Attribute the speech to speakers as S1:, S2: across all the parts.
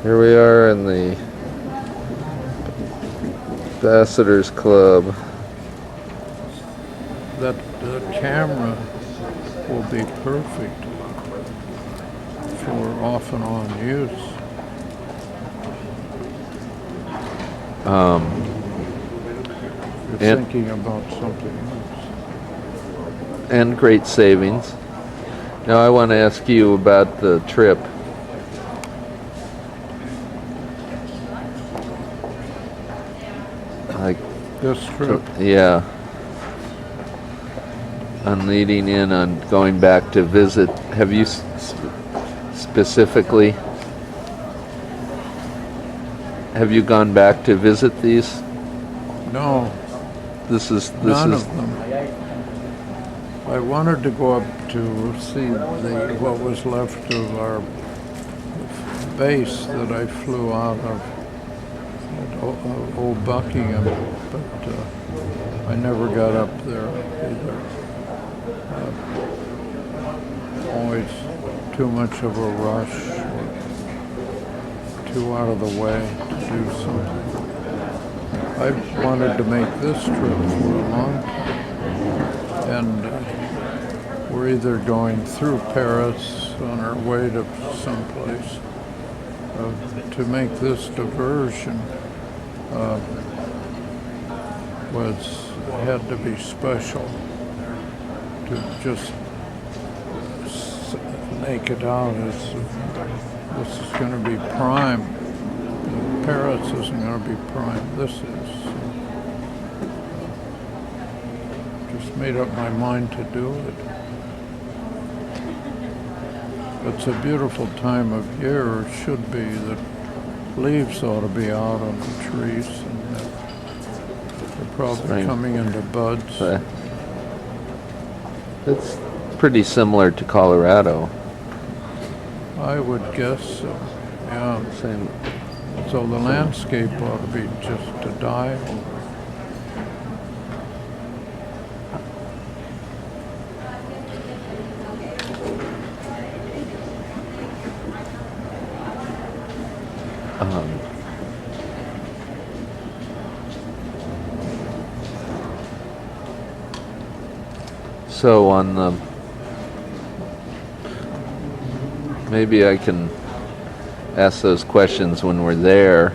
S1: Here we are in the Ambassadors Club.
S2: That camera will be perfect for off and on use. You're thinking about something else.
S1: And great savings. Now I want to ask you about the trip.
S2: This trip?
S1: Yeah. On leading in on going back to visit. Have you specifically? Have you gone back to visit these?
S2: No.
S1: This is
S2: none of them. I wanted to go up to see what was left of our base that I flew out of at Old Buckingham, but I never got up there either. Always too much of a rush, or too out of the way to do something. I wanted to make this trip for a long time, and we're either going through Paris on our way to someplace. To make this diversion had to be special. To just make it out as this is going to be prime. Paris isn't going to be prime. This is. Just made up my mind to do it. It's a beautiful time of year, or it should be, that leaves ought to be out on the trees, and they're probably coming into buds.
S1: It's pretty similar to Colorado.
S2: I would guess so, yeah.
S1: Same.
S2: So the landscape ought to be just to die over.
S1: So on the, maybe I can ask those questions when we're there,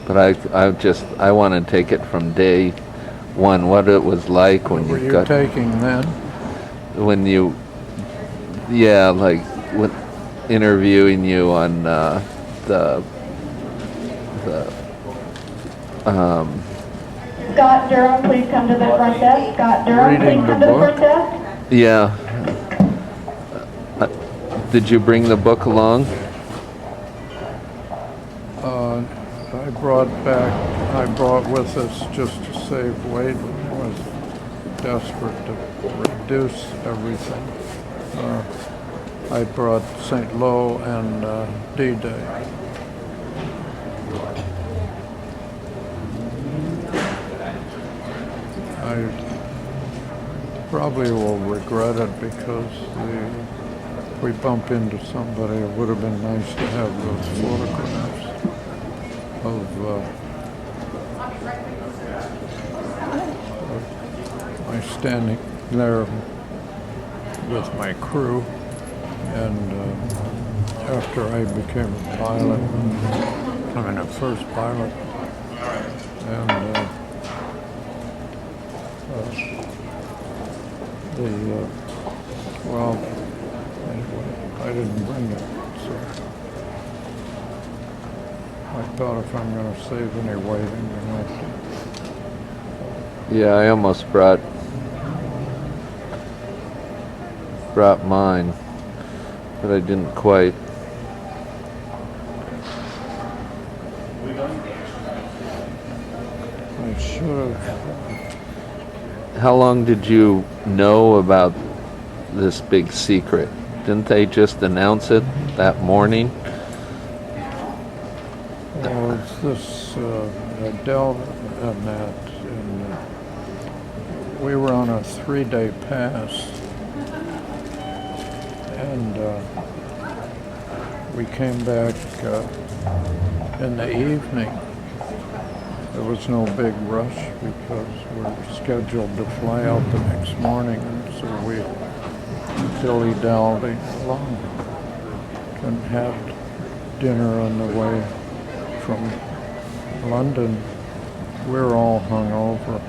S1: but I want to take it from day one, what it was like when
S2: What were
S1: you
S2: you
S1: got,
S2: taking then?
S1: when you, yeah, like when interviewing you on the
S3: Scott Durham, please come to the front desk. Scott Durham,
S2: Reading
S3: please
S2: the
S3: come to the
S2: book?
S3: front desk.
S1: yeah. Did you bring the book along?
S2: I brought with us just to save weight. I was desperate to reduce everything. I brought St. Lo and D-Day. I probably will regret it because if we bump into somebody, it would have been nice to have those photographs of my standing there with my crew, and after I became a pilot, a first pilot, and well, anyway, I didn't bring it, so I thought if I'm going to save any weight, I'm going to have to.
S1: Yeah, I almost brought mine, but I didn't quite.
S2: I should have.
S1: How long did you know about this big secret? Didn't they just announce it that morning?
S2: Well, it's this Adele and that, and we were on a 3-day pass, and we came back in the evening. There was no big rush because we were scheduled to fly out the next morning, and so we dilly-dally along and had dinner on the way from London. We're all hungover,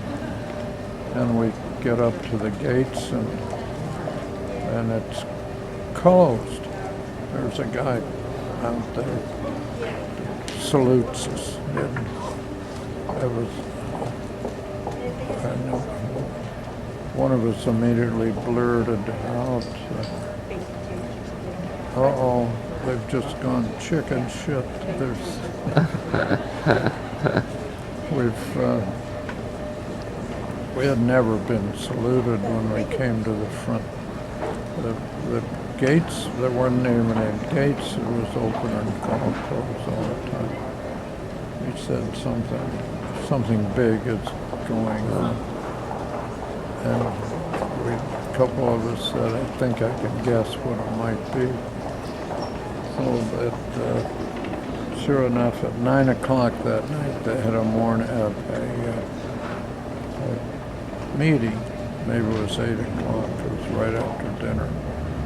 S2: and we get up to the gates, and it's closed. There's a guy out there that salutes us. And one of us immediately blurted out, "Uh-oh, they've just gone chicken shit." We had never been saluted when we came to the front. The gates, there weren't even any gates. It was open and closed all the time. He said something big is going on. And a couple of us said, "I think I can guess what it might be." So sure enough, at 9 o'clock that night, they had a meeting. Maybe it was 8 o'clock. It was right after dinner.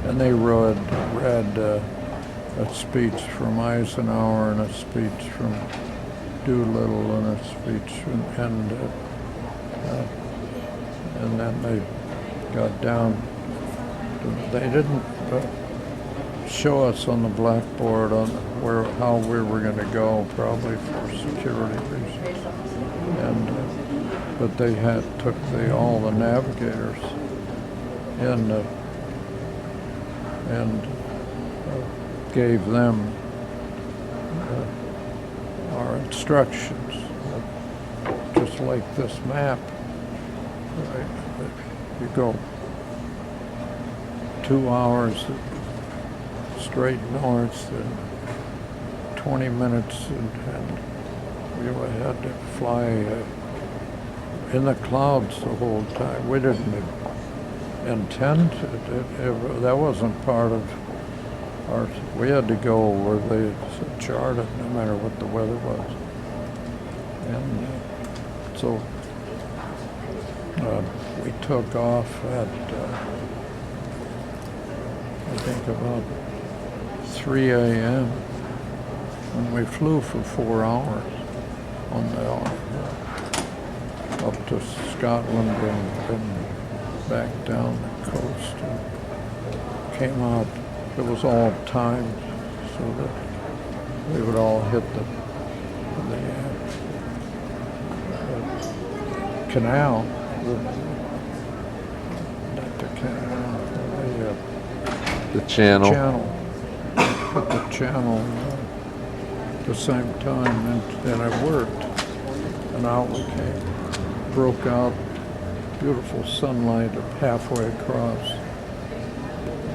S2: And they read a speech from Eisenhower and a speech from Doolittle and a speech and then they got down. They didn't show us on the blackboard on how we were going to go, probably for security reasons. But they took all the navigators in and gave them our instructions, just like this map. Right? You go 2 hours straight north and 20 minutes, and we had to fly in the clouds the whole time. We didn't intend to. That wasn't part of our. We had to go where they charted, no matter what the weather was. And so we took off at, I think about 3 a.m. and we flew for 4 hours on the up to Scotland and back down the coast. And came out. It was all timed so that we would all hit the canal. Not the canal.
S1: The channel.
S2: Hit the channel at the same time, and it worked. And out we came. Broke out. Beautiful sunlight halfway across.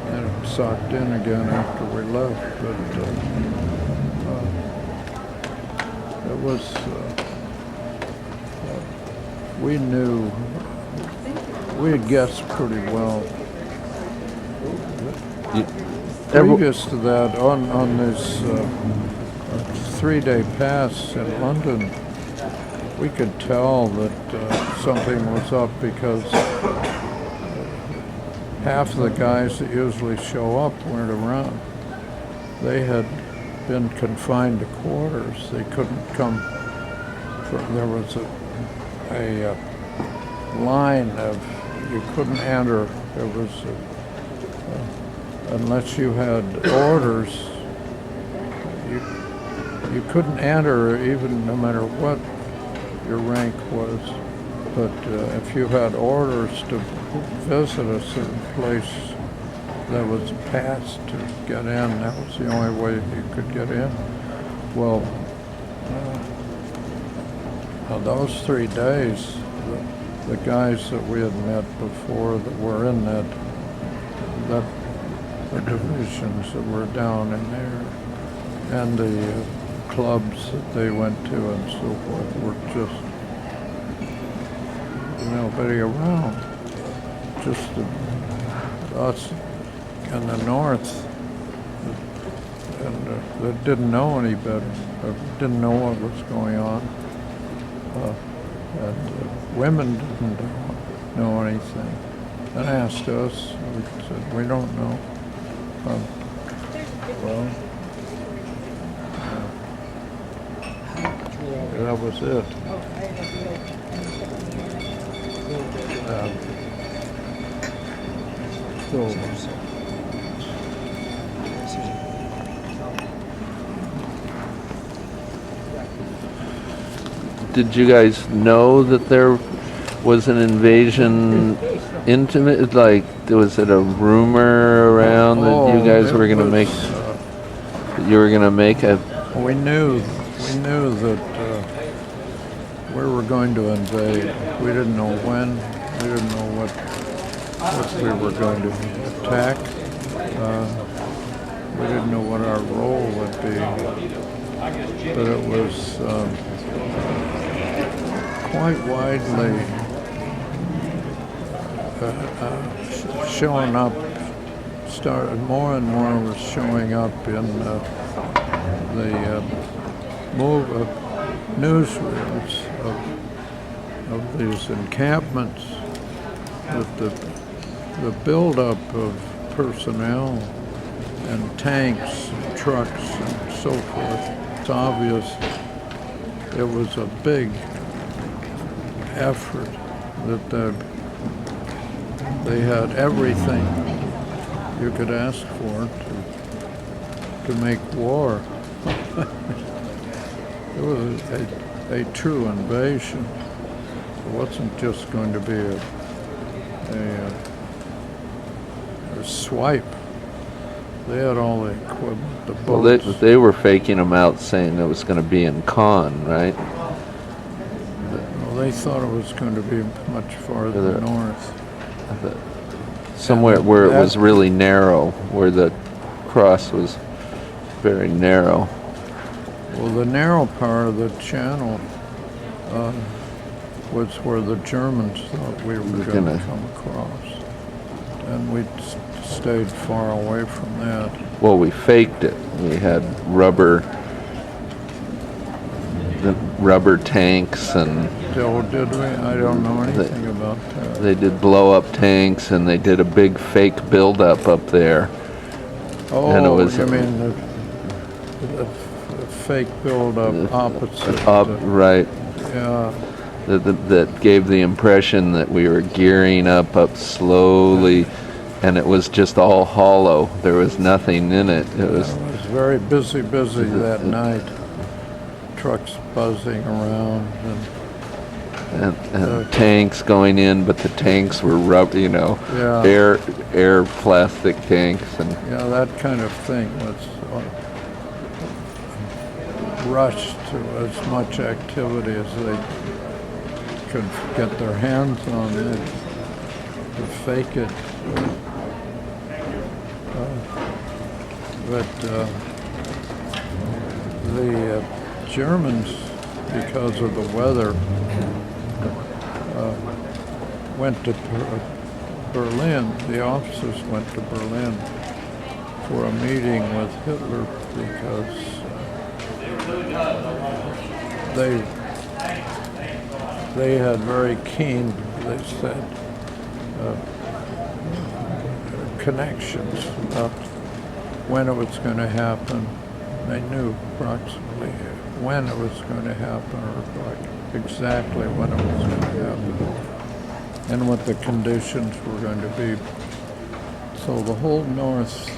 S2: And it sucked in again after we left, but it was, we knew, we had guessed pretty well. Previous to that, on this 3-day pass in London, we could tell that something was up because half the guys that usually show up weren't around. They had been confined to quarters. They couldn't come. There was a line of, you couldn't enter. There was, unless you had orders, you couldn't enter even no matter what your rank was. But if you had orders to visit a certain place, there was a pass to get in. That was the only way you could get in. Well, those 3 days, the guys that we had met before that were in the divisions that were down in there, and the clubs that they went to and so forth, were just nobody around. Just us in the north, and that didn't know any better, didn't know what was going on. And women didn't know anything. And asked us, we said, we don't know. Well, that was it.
S1: Did you guys know that there was an invasion intimate? Like, was it a rumor around that you guys were going to make? That you were going to make a?
S2: We knew that we were going to invade. We didn't know when. We didn't know what we were going to attack. We didn't know what our role would be. But it was quite widely showing up. Started more and more was showing up in the newsreels of these encampments, with the buildup of personnel and tanks and trucks and so forth. It's obvious it was a big effort, that they had everything you could ask for to make war. It was a true invasion. It wasn't just going to be a swipe. They had all the equipment, the boats.
S1: Well, they were faking them out, saying it was going to be in Caen, right?
S2: Well, they thought it was going to be much farther north.
S1: Somewhere where it was really narrow, where the cross was very narrow.
S2: Well, the narrow part of the channel was where the Germans thought we were going to come across. And we stayed far away from that.
S1: Well, we faked it. We had rubber the rubber tanks, and
S2: Did we? I don't know anything about that.
S1: they did blow-up tanks, and they did a big fake buildup up there.
S2: Oh,
S1: and it was
S2: you mean the fake build-up opposite?
S1: Right.
S2: Yeah.
S1: That gave the impression that we were gearing up slowly, and it was just all hollow. There was nothing in it. It was
S2: very busy that night. Trucks buzzing around
S1: and tanks going in, but the tanks were rubber,
S2: Yeah.
S1: air plastic tanks, and
S2: yeah, that kind of thing was rushed to as much activity as they could get their hands on it to fake it. But the Germans, because of the weather, went to Berlin. The officers went to Berlin for a meeting with Hitler because they had very keen, they said, connections about when it was going to happen. They knew approximately when it was going to happen, or like exactly when it was going to happen, and what the conditions were going to be. So the whole north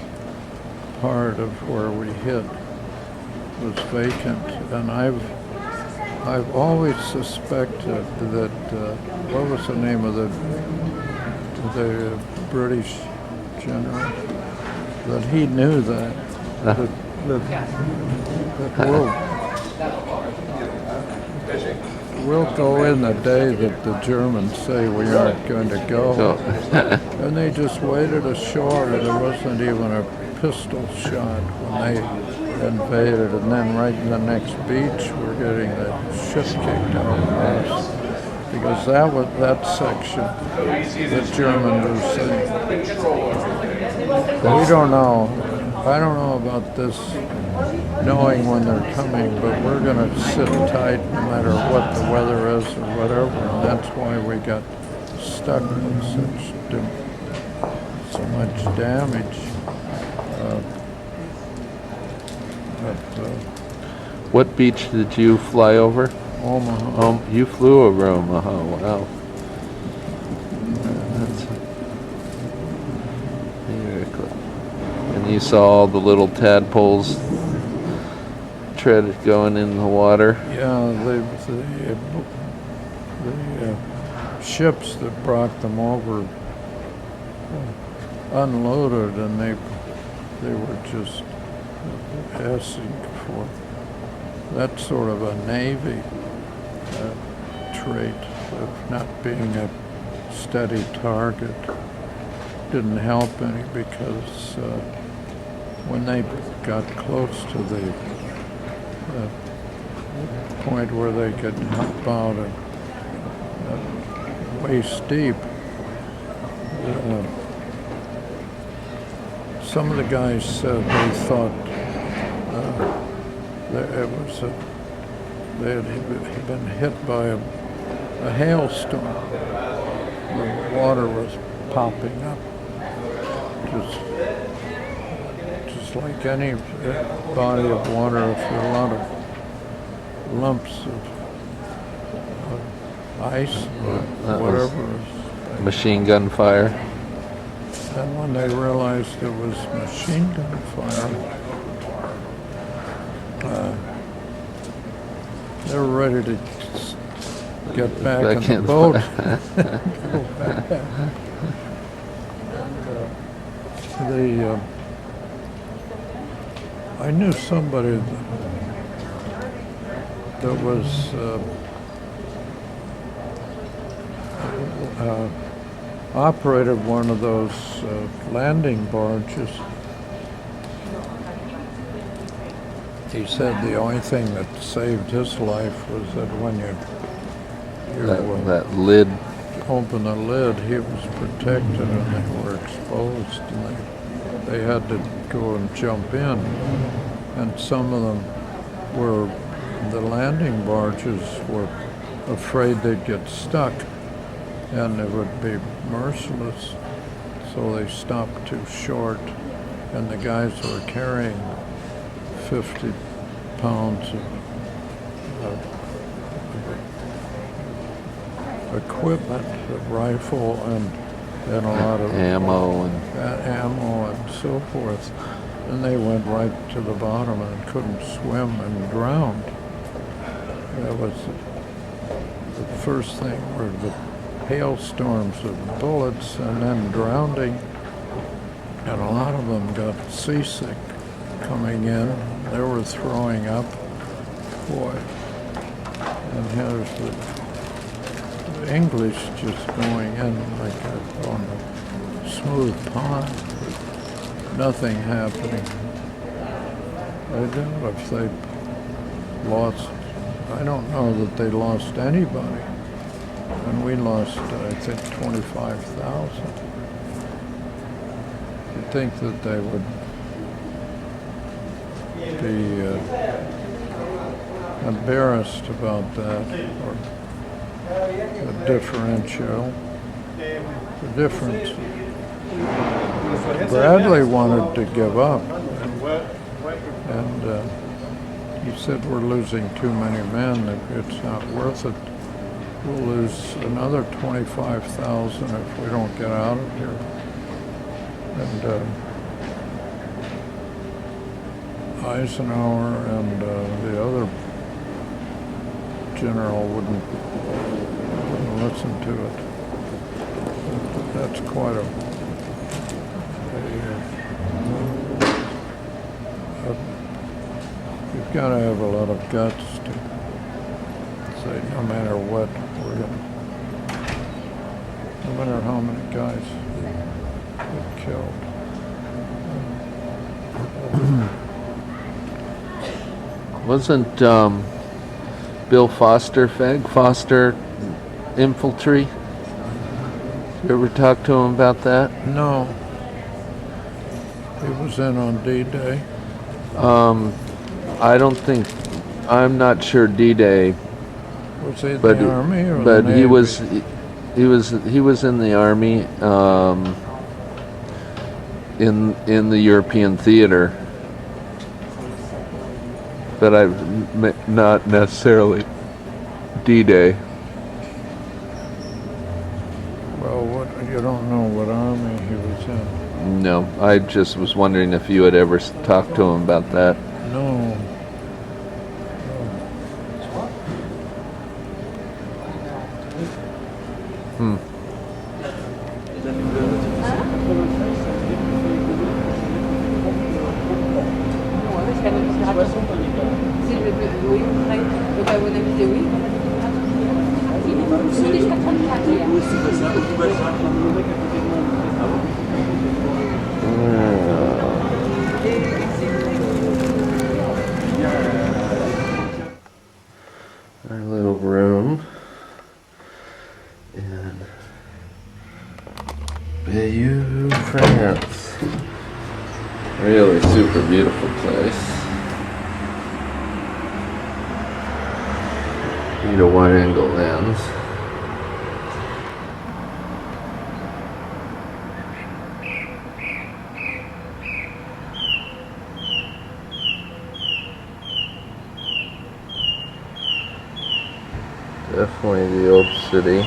S2: part of where we hit was vacant, and I've always suspected that what was the name of the British general, that he knew that we'll go in the day that the Germans say we aren't going to go. And they just waited ashore. There wasn't even a pistol shot when they invaded. And then right in the next beach, we're getting the shit kicked out of us. Because that section, the Germans were saying, we don't know. I don't know about this knowing when they're coming, but we're going to sit tight no matter what the weather is or whatever, and that's why we got stuck with so much damage.
S1: What beach did you fly over?
S2: Omaha.
S1: You flew over Omaha. Wow. That's very cool. And you saw all the little tadpoles going in the water.
S2: Yeah, the ships that brought them over unloaded, and they were just asking for that sort of a Navy trait of not being a steady target. Didn't help any because when they got close to the point where they could hop out and waist deep, some of the guys said they thought they had been hit by a hailstorm. The water was popping up, just like any body of water. If there are a lot of lumps of ice or whatever.
S1: Machine gun fire.
S2: And when they realized it was machine gun fire, they were ready to get back in the boat. I knew somebody that was operated one of those landing barges. He said the only thing that saved his life was that when
S1: that lid.
S2: Open the lid, he was protected and they were exposed, and they had to go and jump in. And some of them were the landing barges were afraid they'd get stuck and it would be merciless. So they stopped too short, and the guys were carrying 50 pounds of equipment, a rifle and a lot of
S1: ammo
S2: and so forth. And they went right to the bottom and couldn't swim and drowned. That was the first thing, were the hailstorms of bullets and then drowning. And a lot of them got seasick coming in. They were throwing up. Boy. And here's the English just going in like on a smooth pond. Nothing happening. I doubt if they lost, I don't know that they lost anybody. And we lost, I think, 25,000. You'd think that they would be embarrassed about that, or the differential, the difference. Bradley wanted to give up, and he said, we're losing too many men, it's not worth it. We'll lose another 25,000 if we don't get out of here. And Eisenhower and the other general wouldn't listen to it. That's quite you've got to have a lot of guts to say no matter what, we're going to, no matter how many guys get killed.
S1: Wasn't Bill Foster, Feg Foster, infantry? You ever talk to him about that?
S2: No. He was in on D-Day.
S1: I don't think, I'm not sure D-Day.
S2: Was he in the Army or
S1: but
S2: the Navy?
S1: he was in the Army, in the European theater. But not necessarily D-Day.
S2: Well, you don't know what army he was in?
S1: No, I just was wondering if you had ever talked to him about that.
S2: No.
S1: Our little room in Bayeux, France. Really super beautiful place. Need a wide angle lens. Definitely the old city.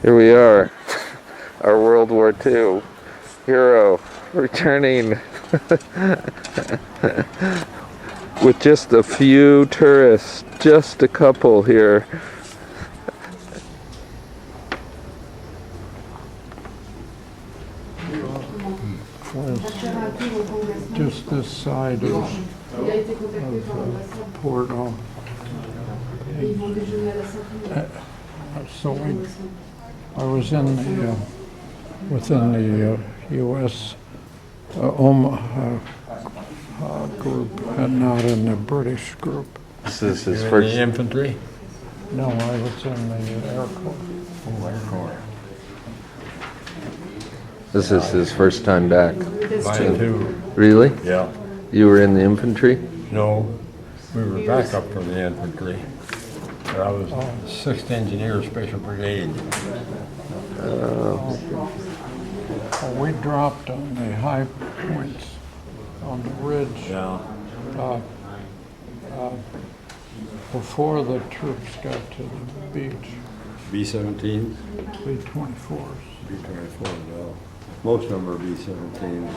S1: Here we are, our World War II hero returning with just a few tourists, just a couple here.
S2: Just this side of Porto. So I was in the within the U.S. Group and not in the British group.
S1: This is his
S4: You're
S1: first.
S4: in the infantry?
S2: No, I was in the Air Corps.
S4: Oh, Air Corps.
S1: This is his first time back.
S4: Mine too.
S1: Really?
S4: Yeah.
S1: You were in the infantry?
S4: No, we were back up from the infantry. But I was 6th Engineer Special Brigade.
S2: Well, we dropped on the high points on the ridge
S4: Yeah.
S2: before the troops got to the beach.
S4: B-17s?
S2: B-24s.
S4: B-24, no. Most of them are B-17s.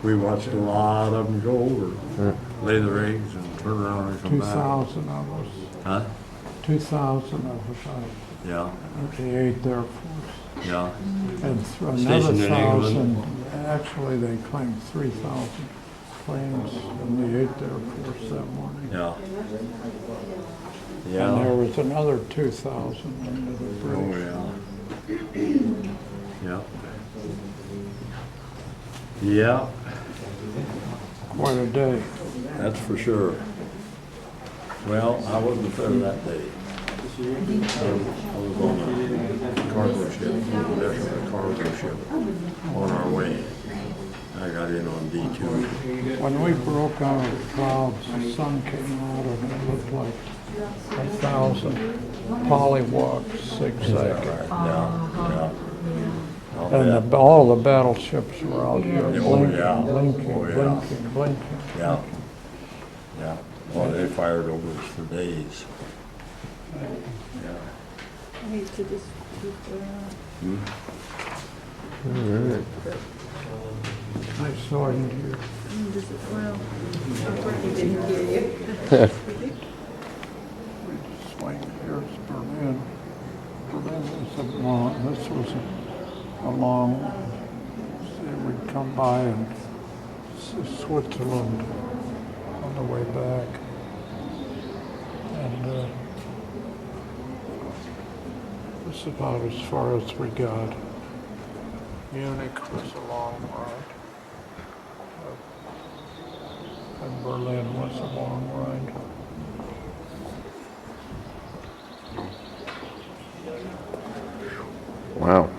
S4: We watched a lot of them go over, lay the rigs and turn around and come back.
S2: 2,000 of us.
S4: Huh?
S2: 2,000 of us
S4: Yeah,
S2: out the 8th Air Force.
S4: yeah.
S2: And another
S4: Stationed in
S2: 1,000, actually they claimed 3,000 planes in the 8th Air Force that morning.
S4: Yeah.
S2: And there
S4: Yeah.
S2: was another 2,000 under the
S4: Oh,
S2: bridge.
S4: yeah. Yeah. Yeah,
S2: Quite a day.
S4: that's for sure. Well, I wasn't there that day. I was on a cargo ship, a cargo ship, on our way. I got in on D2.
S2: When we broke out of the clouds, the sun came out and it looked like 1,000 polywalks zigzagging.
S4: Yeah.
S2: And all the battleships were out here
S4: Oh,
S2: blinking,
S4: yeah.
S2: blinking,
S4: Oh, yeah.
S2: blinking, blinking.
S4: Yeah. Yeah. Well, they fired over us for days. Yeah.
S2: Nice talking to you. Swing, here's Berlin. Berlin is a long, this was a long, we'd come by and Switzerland on the way back. And this is about as far as we got. Munich was a long ride. And Berlin was a long ride.
S1: Wow.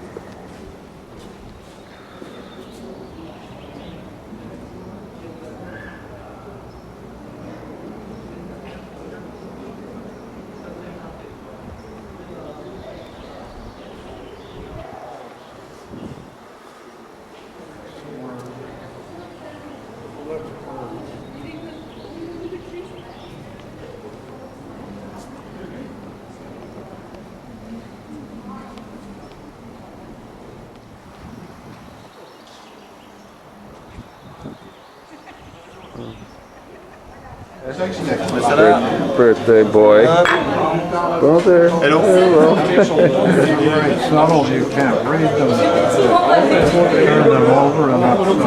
S1: Birthday boy. Well, there. Hello.
S2: Very subtle, you can't read them. Turn them over and upside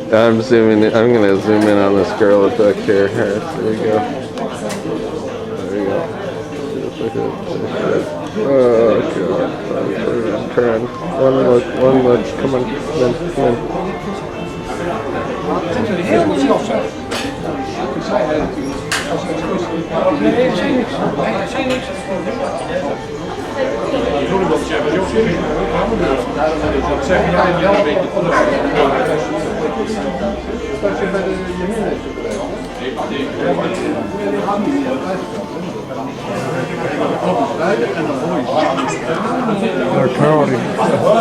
S1: I'm zooming in. I'm going to zoom in on this girl back here. Here, there we go. There we go. Oh, God. Turn. One look. Come on. Come in.
S2: They're totally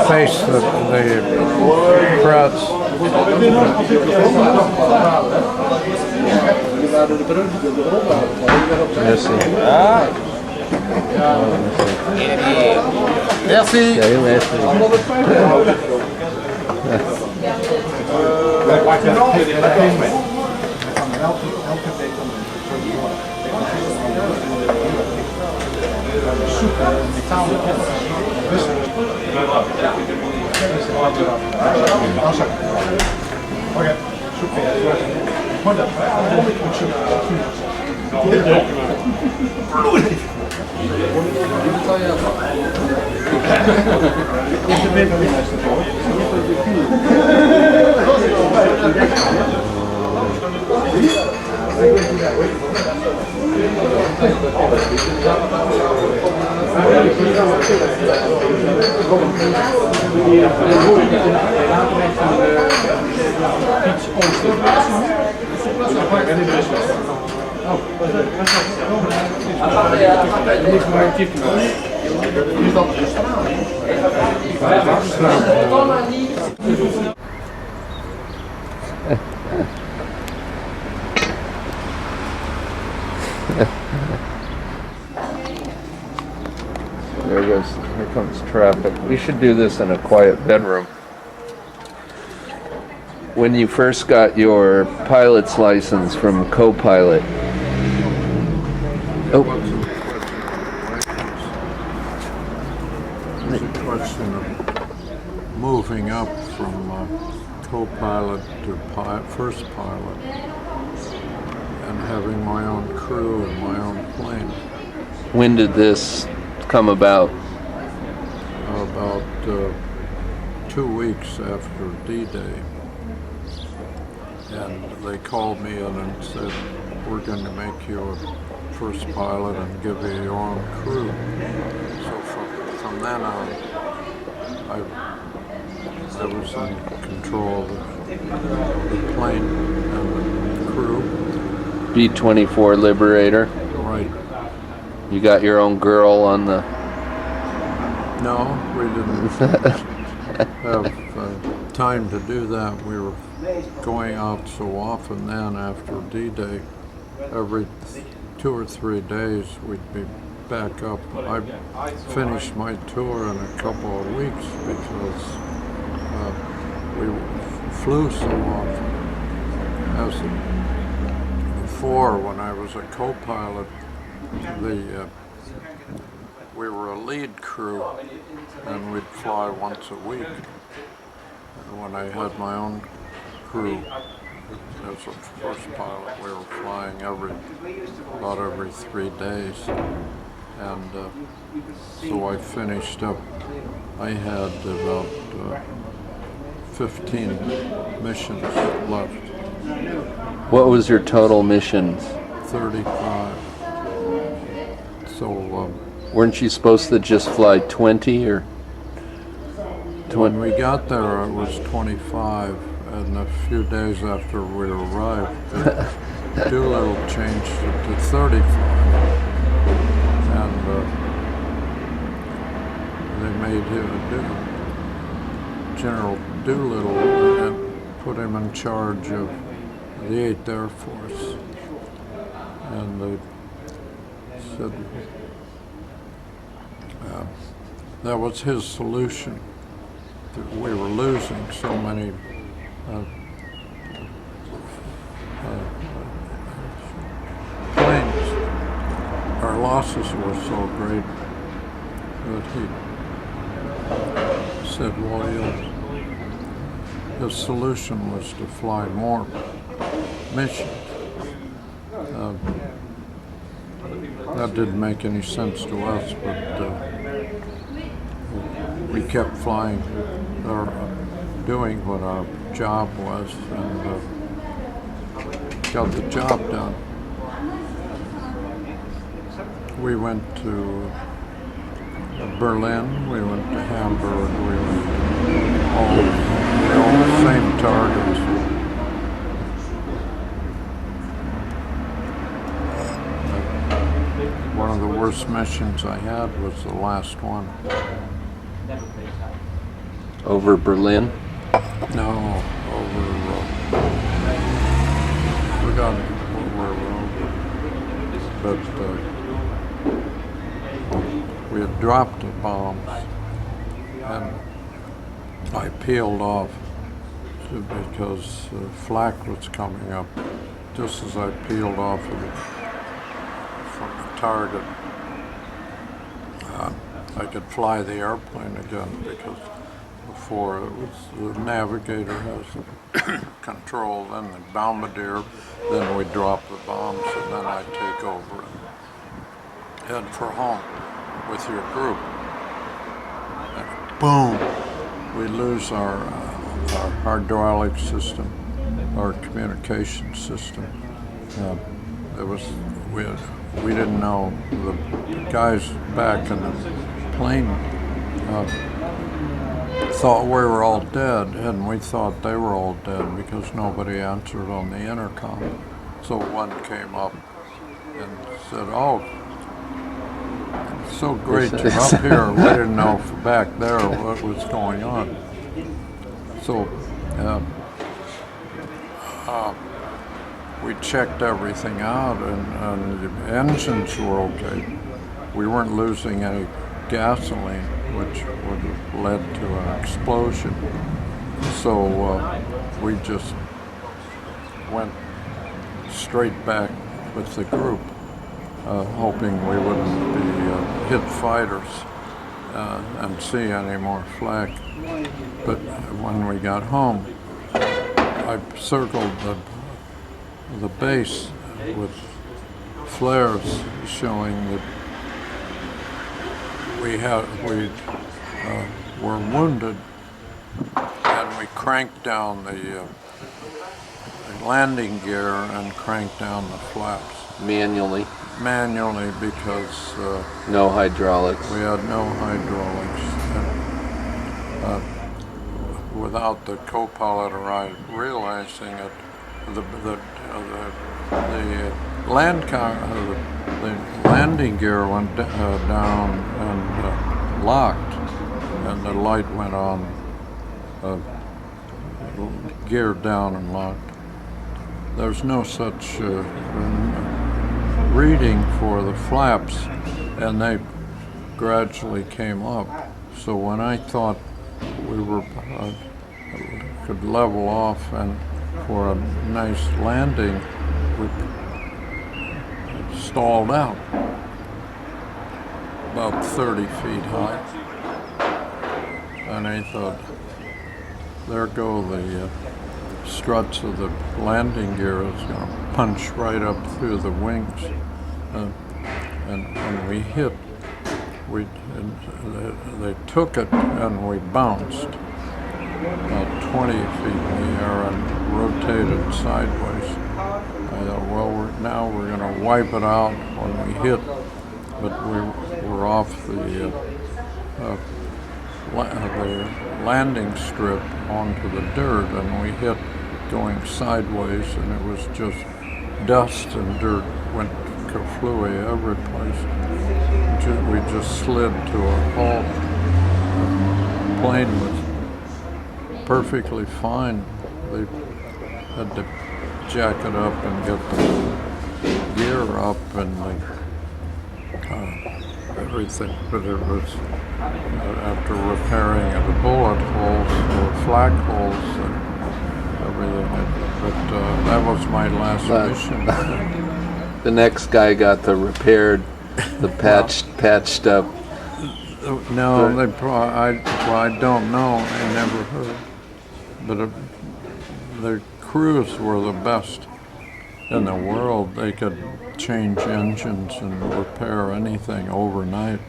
S2: face the crowds.
S1: Merci.
S5: Merci.
S1: Okay, merci. Here comes traffic. We should do this in a quiet bedroom. When you first got your pilot's license from co-pilot. Oh.
S2: It's a question of moving up from co-pilot to first pilot and having my own crew and my own plane.
S1: When did this come about?
S2: About 2 weeks after D-Day. And they called me in and said, we're going to make you a first pilot and give you your own crew. So from then on, I was in control of the plane and the crew.
S1: B-24 Liberator.
S2: Right.
S1: You got your own girl on the...
S2: No, we didn't have time to do that. We were going out so often then after D-Day. Every 2 or 3 days we'd be back up. I finished my tour in a couple of weeks because we flew so often. As before, when I was a co-pilot, we were a lead crew and we'd fly once a week. And when I had my own crew as a first pilot, we were flying about every 3 days. And so I finished up, I had about 15 missions left.
S1: What was your total missions?
S2: 35. So
S1: weren't you supposed to just fly 20 or?
S2: When we got there, it was 25, and a few days after we arrived, Doolittle changed it to 35, and they made him General Doolittle and put him in charge of the 8th Air Force, and they said that was his solution. We were losing so many planes. Our losses were so great that he said, well, his solution was to fly more missions. That didn't make any sense to us, but we kept flying, or doing what our job was, and got the job done. We went to Berlin, we went to Hamburg, we went to all the same targets. One of the worst missions I had was the last one.
S1: Over Berlin?
S2: No, over, forgot what we're over, but we had dropped the bombs, and I peeled off because flak was coming up. Just as I peeled off from the target, I could fly the airplane again, because before it was the navigator has control, then the bombardier, then we drop the bombs, and then I take over and head for home with your group. And boom, we lose our hydraulic system, our communication system. We didn't know, the guys back in the plane thought we were all dead, and we thought they were all dead because nobody answered on the intercom. So one came up and said, "Oh, it's so great you're up here. We didn't know back there what was going on." So we checked everything out, and the engines were okay. We weren't losing any gasoline, which would have led to an explosion. So we just went straight back with the group, hoping we wouldn't be hit fighters and see any more flak. But when we got home, I circled the base with flares showing that we were wounded, and we cranked down the landing gear and cranked down the flaps.
S1: Manually?
S2: Manually, because
S1: no hydraulics.
S2: We had no hydraulics. And, without the co-pilot or I realizing it, the landing gear went down and locked, and the light went on, gear down and locked. There's no such reading for the flaps, and they gradually came up. So when I thought we were could level off and for a nice landing, we stalled out about 30 feet high. And I thought, there go the struts of the landing gear. Is going to punch right up through the wings. And when we hit, they took it and we bounced about 20 feet in the air and rotated sideways. I thought, well, now we're going to wipe it out when we hit, but we were off the landing strip onto the dirt, and we hit going sideways, and it was just dust and dirt went kaflooey every place. We just slid to a halt. The plane was perfectly fine. They had to jack it up and get the gear up and everything, but it was after repairing the bullet holes, the flak holes, and everything. But that was my last mission.
S1: The next guy got the repaired, the patched up.
S2: No, I don't know. I never heard. But the crews were the best in the world. They could change engines and repair anything overnight.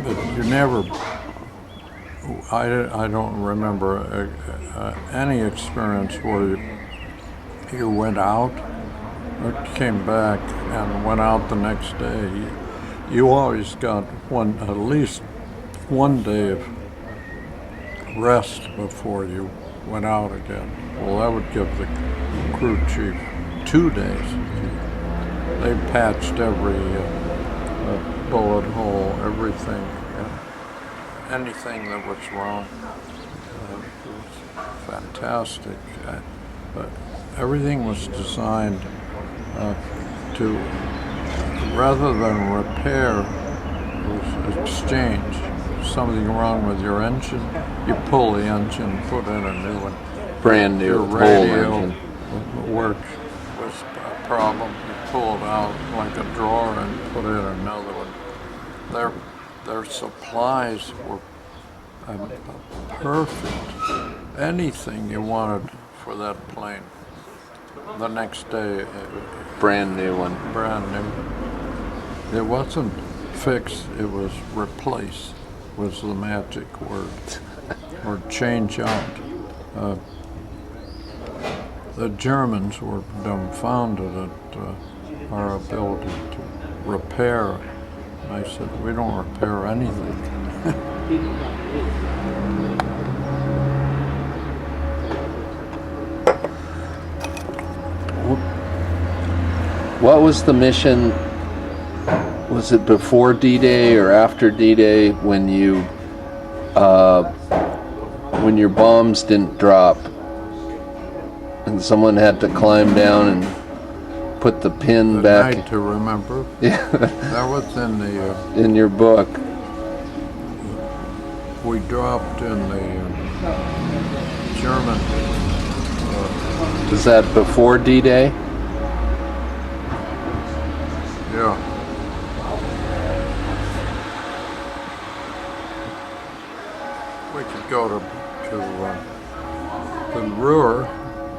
S2: But you never, I don't remember any experience where you went out, or came back and went out the next day. You always got at least one day rest before you went out again. Well, that would give the crew chief 2 days. They patched every bullet hole, everything, anything that was wrong. It was fantastic. But everything was designed to, rather than repair, was exchange. Something wrong with your engine, you pull the engine, put in a new one.
S1: Brand new
S2: Your
S1: whole
S2: radio
S1: engine.
S2: work was a problem. You pull it out like a drawer and put in another one. Their supplies were perfect. Anything you wanted for that plane. The next day,
S1: Brand new one.
S2: brand new. It wasn't fix, it was replace was the magic word, or change out. The Germans were dumbfounded at our ability to repair. I said, we don't repair anything.
S1: What was the mission? Was it before D-Day or after D-Day when your bombs didn't drop and someone had to climb down and put the pin
S2: The
S1: back?
S2: night to remember.
S1: Yeah.
S2: That was in the.
S1: In your book.
S2: We dropped in the German.
S1: Was that before D-Day?
S2: Yeah. We could go to the Ruhr.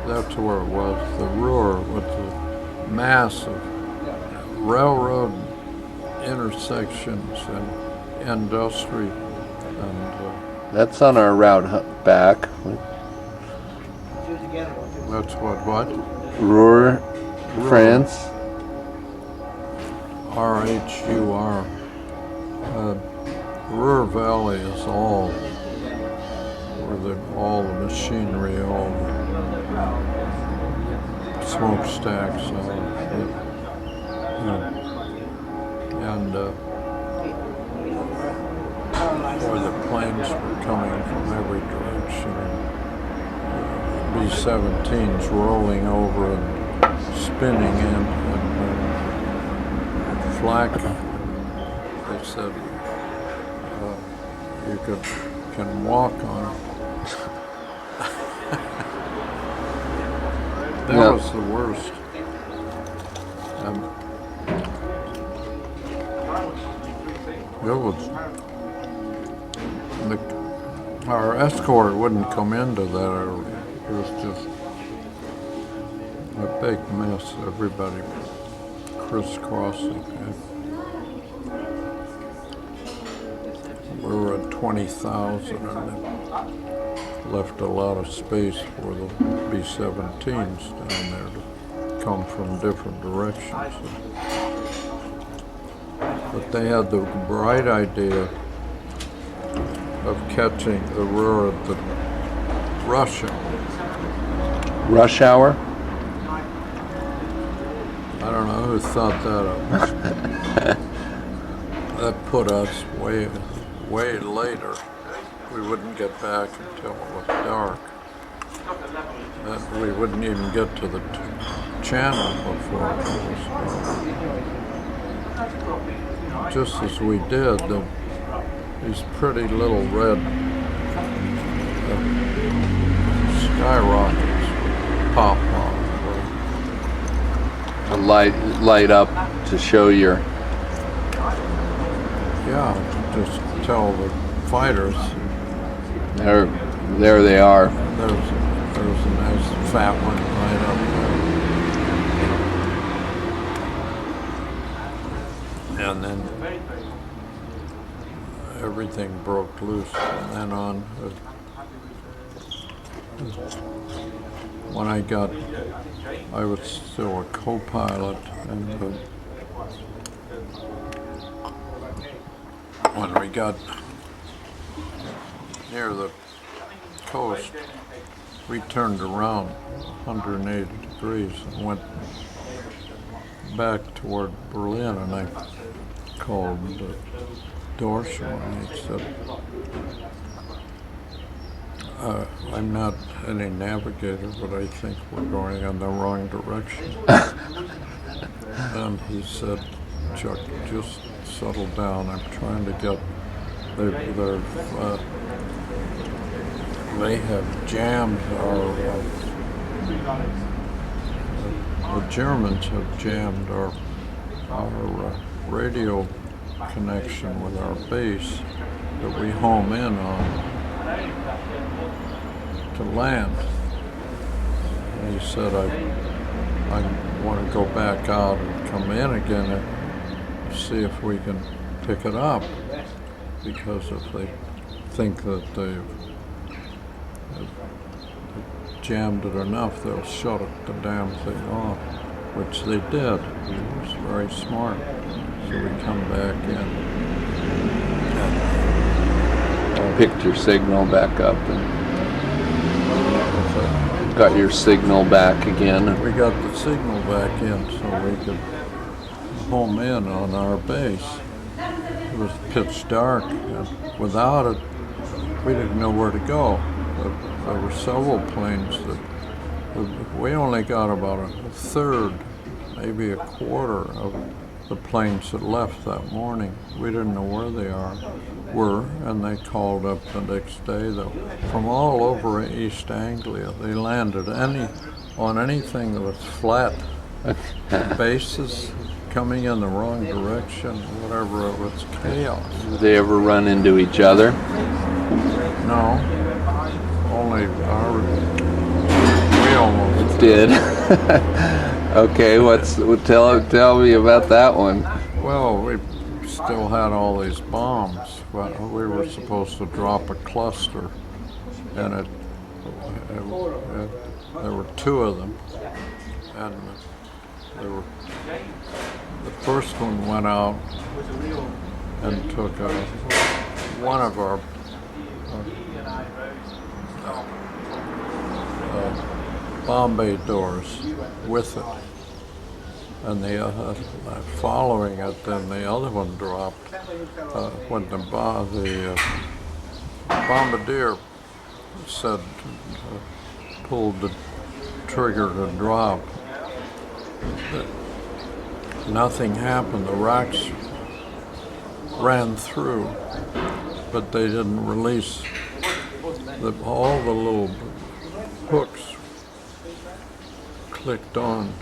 S2: That's where it was. The Ruhr was a massive railroad intersections and industry, and
S1: That's on our route back.
S2: that's what
S1: Ruhr, France.
S2: RHUR. Ruhr Valley is all where all the machinery, all the smokestacks, and where the planes were coming from every direction. B-17s rolling over and spinning in, and flak. They said you can walk on it. That
S1: Yeah.
S2: was the worst. It was our escort wouldn't come into that area. It was just a big mess. Everybody crisscrossing. We were at 20,000 and it left a lot of space for the B-17s down there to come from different directions. But they had the bright idea of catching the Ruhr at the rush hour.
S1: Rush hour?
S2: I don't know who thought that up. That put us way later. We wouldn't get back until it was dark. And we wouldn't even get to the channel before it was dark. Just as we did, these pretty little red skyrockets would pop on.
S1: A light up to show your.
S2: Yeah, to just tell the fighters.
S1: There they are.
S2: There's a nice fat one right up there. And then everything broke loose from then on. When I was still a co-pilot, and when we got near the coast, we turned around 180 degrees and went back toward Berlin, and I called Dorsey, and he said, I'm not any navigator, but I think we're going in the wrong direction. And he said, Chuck, just settle down. I'm trying to get, they have jammed the Germans have jammed our radio connection with our base that we home in on to land. And he said, I want to go back out and come in again and see if we can pick it up, because if they think that they've jammed it enough, they'll shut the damn thing off, which they did. It was very smart. So we come back in.
S1: Picked your signal back up and got your signal back again.
S2: We got the signal back in so we could home in on our base. It was pitch dark, and without it, we didn't know where to go. There were several planes that we only got about a third, maybe a quarter of the planes that left that morning. We didn't know where they were, and they called up the next day from all over East Anglia. They landed on anything that was flat bases coming in the wrong direction, whatever. It was chaos.
S1: Did they ever run into each other?
S2: No, only we almost
S1: did. Okay, tell me about that one.
S2: Well, we still had all these bombs, but we were supposed to drop a cluster, and there were two of them, and the first one went out and took one of our bomb bay doors with it, and following it, then the other one dropped when the bombardier said pulled the trigger to drop. Nothing happened. The rocks ran through, but they didn't release all the little hooks clicked on,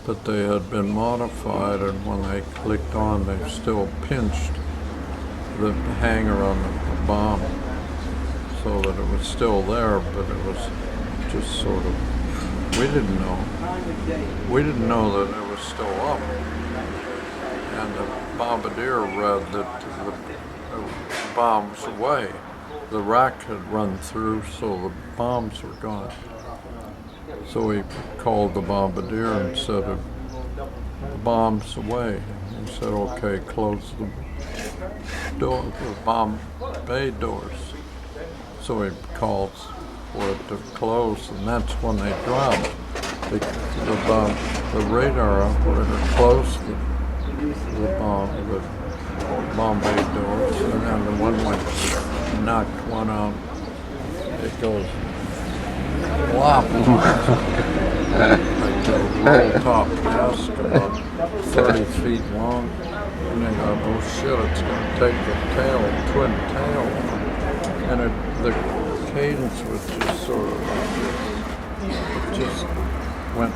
S2: but they had been modified, and when they clicked on, they still pinched the hanger on the bomb so that it was still there, but it was just sort of, we didn't know that it was still up. And the bombardier read that the bomb's away. The rack had run through, so the bombs were gone. So he called the bombardier and said, the bomb's away. He said, okay, close the bomb bay doors. So he called for it to close, and that's when they dropped. The radar operator closed the bomb bay doors, and then the one went, knocked one out. It goes whop. Like a roll-top mask about 30 feet long. And they go, oh shit, it's going to take the twin tail. And the cadence was just sort of, it just went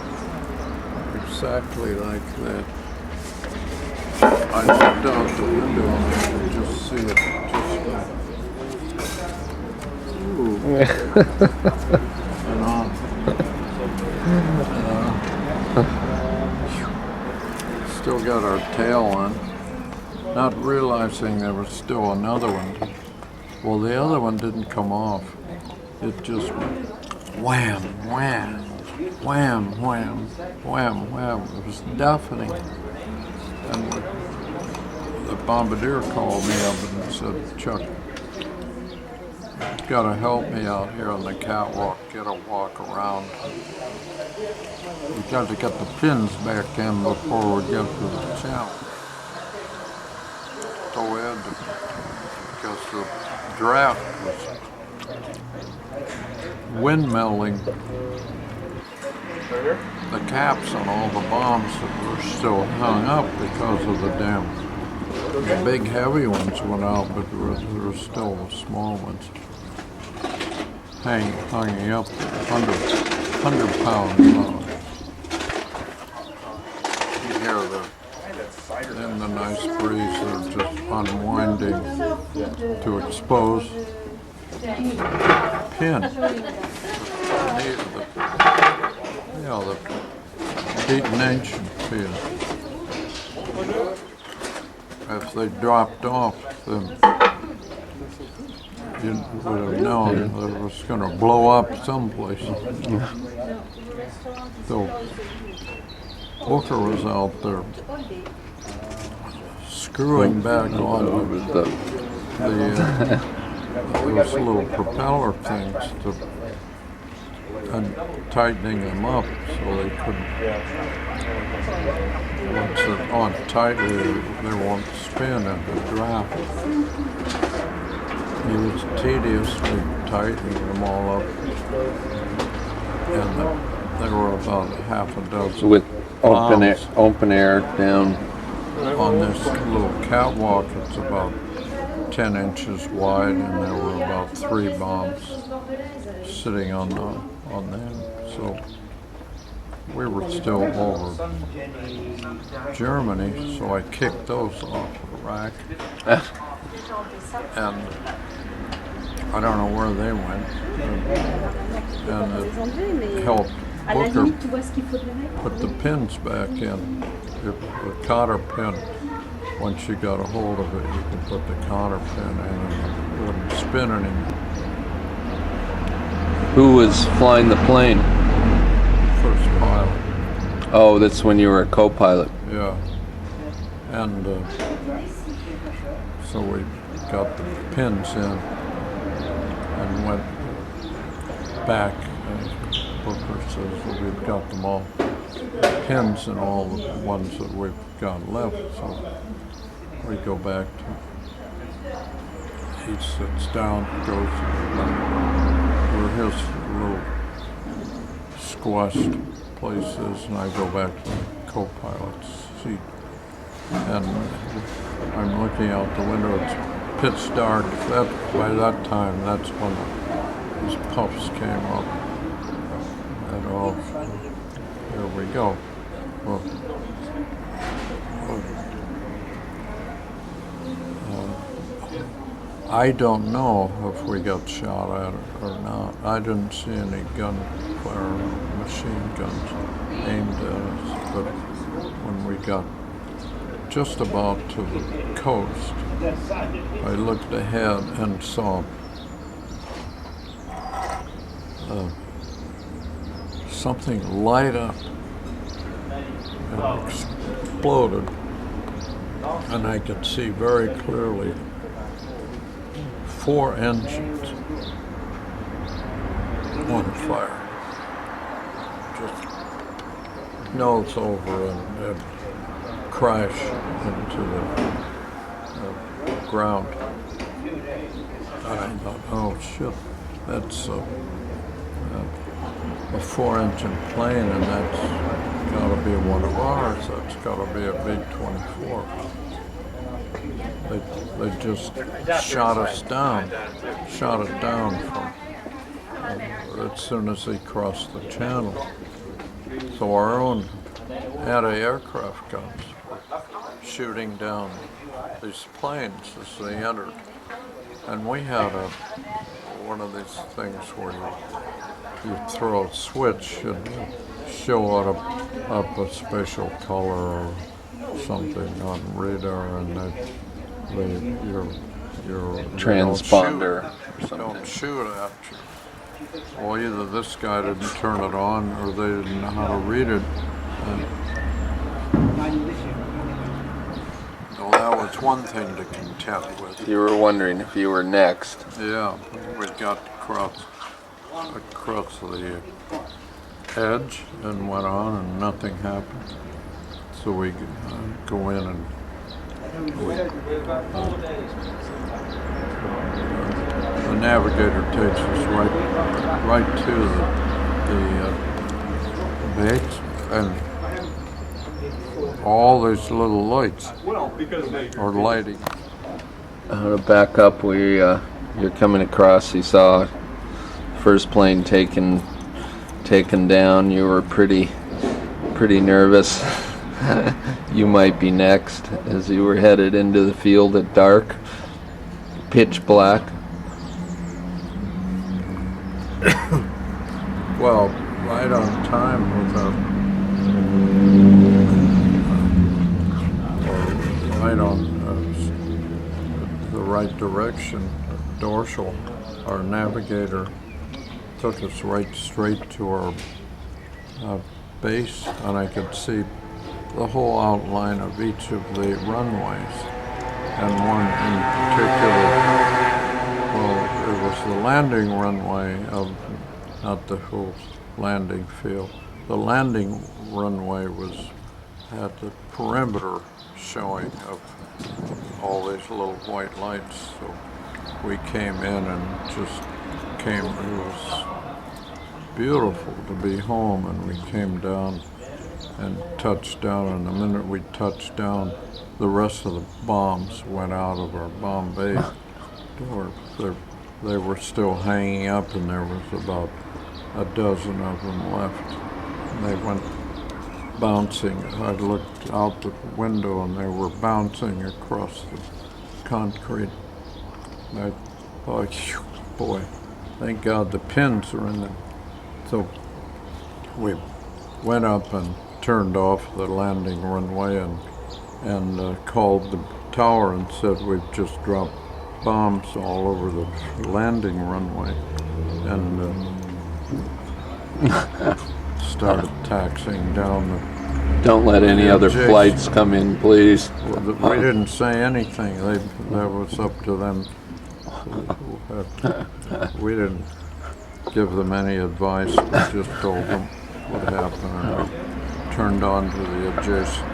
S2: exactly like that. I looked out the window and I could just see it just and on. Still got our tail on, not realizing there was still another one. Well, the other one didn't come off. It just went wham, wham, wham, wham, wham, wham. It was deafening. And the bombardier called me up and said, Chuck, gotta help me out here on the catwalk, get a walk around. We got to get the pins back in before we get to the channel. So we had to, because the draft was windmilling the caps on all the bombs that were still hung up because of the dam. The big heavy ones went out, but there were still the small ones hanging up 100-pound bombs. You hear in the nice breeze, they're just unwinding to expose pin. The beaten ancient pin. If they dropped off, then you would have known that it was going to blow up someplace. So Booker was out there screwing back on those little propeller things and tightening them up so they couldn't. Once they're on tightly, they won't spin in the draft. He was tediously tightening them all up, and there were about half a dozen.
S1: With open air down.
S2: On this little catwalk, it's about 10 inches wide, and there were about 3 bombs sitting on them. So we were still over Germany, so I kicked those off the rack. And I don't know where they went. And it helped Booker put the pins back in. The cotter pin, once you got a hold of it, you can put the cotter pin in and it wouldn't spin anymore.
S1: Who was flying the plane?
S2: First pilot.
S1: Oh, that's when you were a co-pilot.
S2: Yeah. And so we got the pins in and went back. And Booker says that we've got them all. Pins and all the ones that we've got left. So we go back to, he sits down, goes where his little squashed place is, and I go back to the co-pilot's seat. And I'm looking out the window, it's pitch dark. By that time, that's when these puffs came up. And all, here we go. Well, I don't know if we got shot at or not. I didn't see any gunfire, machine guns aimed at us. But when we got just about to the coast, I looked ahead and saw something light up and exploded, and I could see very clearly 4 engines on fire. Just nose over and crash into the ground. And I thought, oh shit, that's a 4-engine plane, and that's gotta be one of ours. That's gotta be a big 24. They just shot us down, shot it down from as soon as they crossed the channel. So our own anti-aircraft guns were shooting down these planes as they entered. And we had one of these things where you throw a switch and show up a special color or something on radar, and your
S1: transponder or something.
S2: Don't shoot at you. Well, either this guy didn't turn it on or they didn't know how to read it. So that was That's one thing to contend with.
S1: You were wondering if you were next.
S2: Yeah, we got across the edge and went on, and nothing happened. So we go in and the navigator takes us right to the base, and all these little lights are lighting.
S1: To back up, you're coming across. You saw first plane taken down. You were pretty nervous. You might be next as you were headed into the field at dark, pitch black.
S2: Well, right on time right on the right direction, dorsal. Our navigator took us right straight to our base, and I could see the whole outline of each of the runways, and one in particular, well, it was the landing runway not the whole landing field. The landing runway had the perimeter showing of all these little white lights, so we came in and it was beautiful to be home, and we came down and touched down, and the minute we touched down, the rest of the bombs went out of our bomb bay door. They were still hanging up, and there was about a dozen of them left. And they went bouncing. I looked out the window, and they were bouncing across the concrete. And I thought, boy, thank God the pins are in them. So we went up and turned off the landing runway and called the tower and said we've just dropped bombs all over the landing runway, and started taxiing down the...
S1: Don't let any other flights come in, please.
S2: We didn't say anything. That was up to them. We didn't give them any advice. We just told them what happened, and we turned on to the adjacent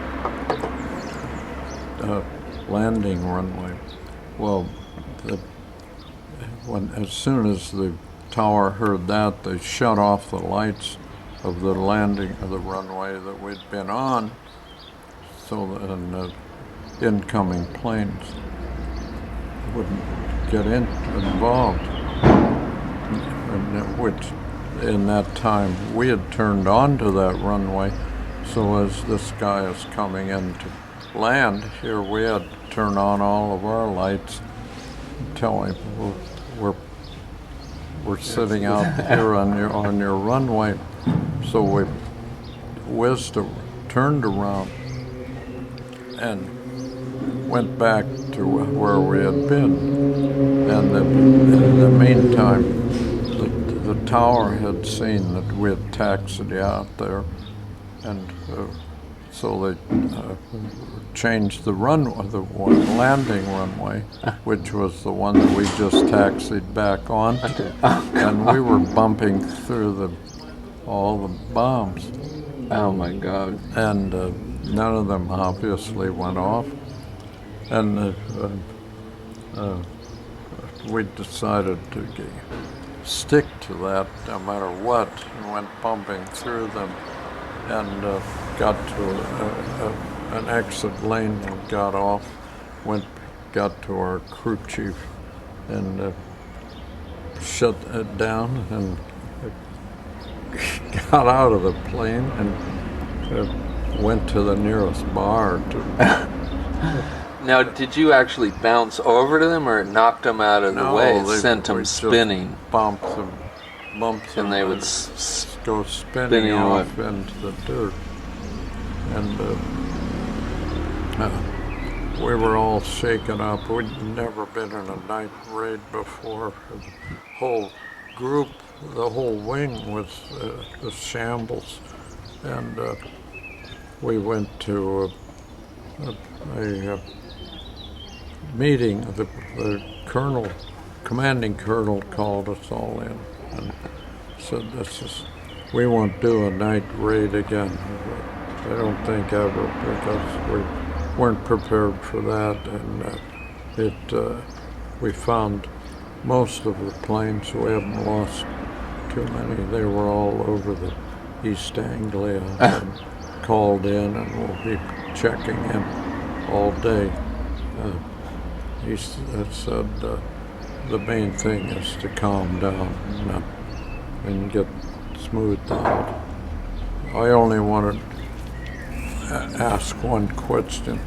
S2: landing runway. Well, as soon as the tower heard that, they shut off the lights of the landing of the runway that we'd been on, so that incoming planes wouldn't get involved. Which, in that time, we had turned onto that runway, so as this guy is coming in to land here, we had to turn on all of our lights and tell him we're sitting out here on your runway. So we turned around and went back to where we had been. And in the meantime, the tower had seen that we had taxied out there, and so they changed the runway, the landing runway, which was the one that we just taxied back onto, and we were bumping through all the bombs.
S1: Oh my God!
S2: And none of them obviously went off, and we decided to stick to that no matter what, and went bumping through them, and got to an exit lane and got off, got to our crew chief, and shut it down, and got out of the plane and went to the nearest bar to...
S1: Now, did you actually bounce over to them, or it knocked them out of the way? It sent them spinning.
S2: Bumped them,
S1: and they would
S2: go spinning off into the dirt. And we were all shaken up. We'd never been in a night raid before. The whole group, the whole wing was a shambles. And we went to a meeting, the commanding colonel called us all in and said, we won't do a night raid again. I don't think ever, because we weren't prepared for that, and we found most of the planes. We haven't lost too many. They were all over the East Anglia and called in, and we'll be checking in all day. He said the main thing is to calm down and get smoothed out. I only wanted to ask one question.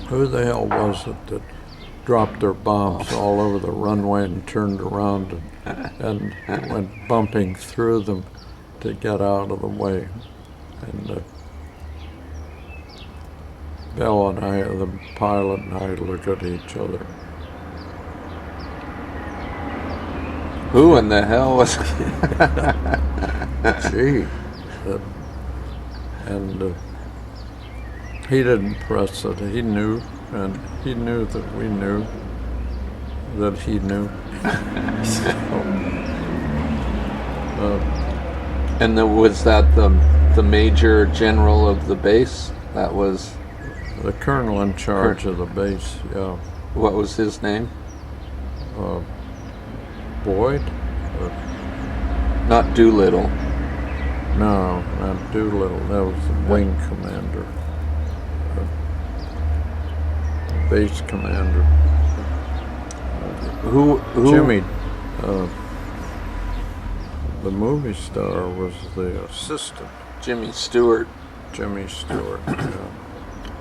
S2: Who the hell was it that dropped their bombs all over the runway and turned around and went bumping through them to get out of the way? And Bill and I, the pilot and I, looked at each other.
S1: Who in the hell was?
S2: Gee. And he didn't press it. He knew, and he knew that we knew that he knew.
S1: And was that the major general of the base? That was
S2: the colonel in charge of the base. Yeah.
S1: What was his name?
S2: Boyd?
S1: Not Doolittle.
S2: No, not Doolittle. That was the wing commander. Base commander.
S1: Who?
S2: Jimmy. The movie star was the assistant.
S1: Jimmy Stewart.
S2: Jimmy Stewart. Yeah.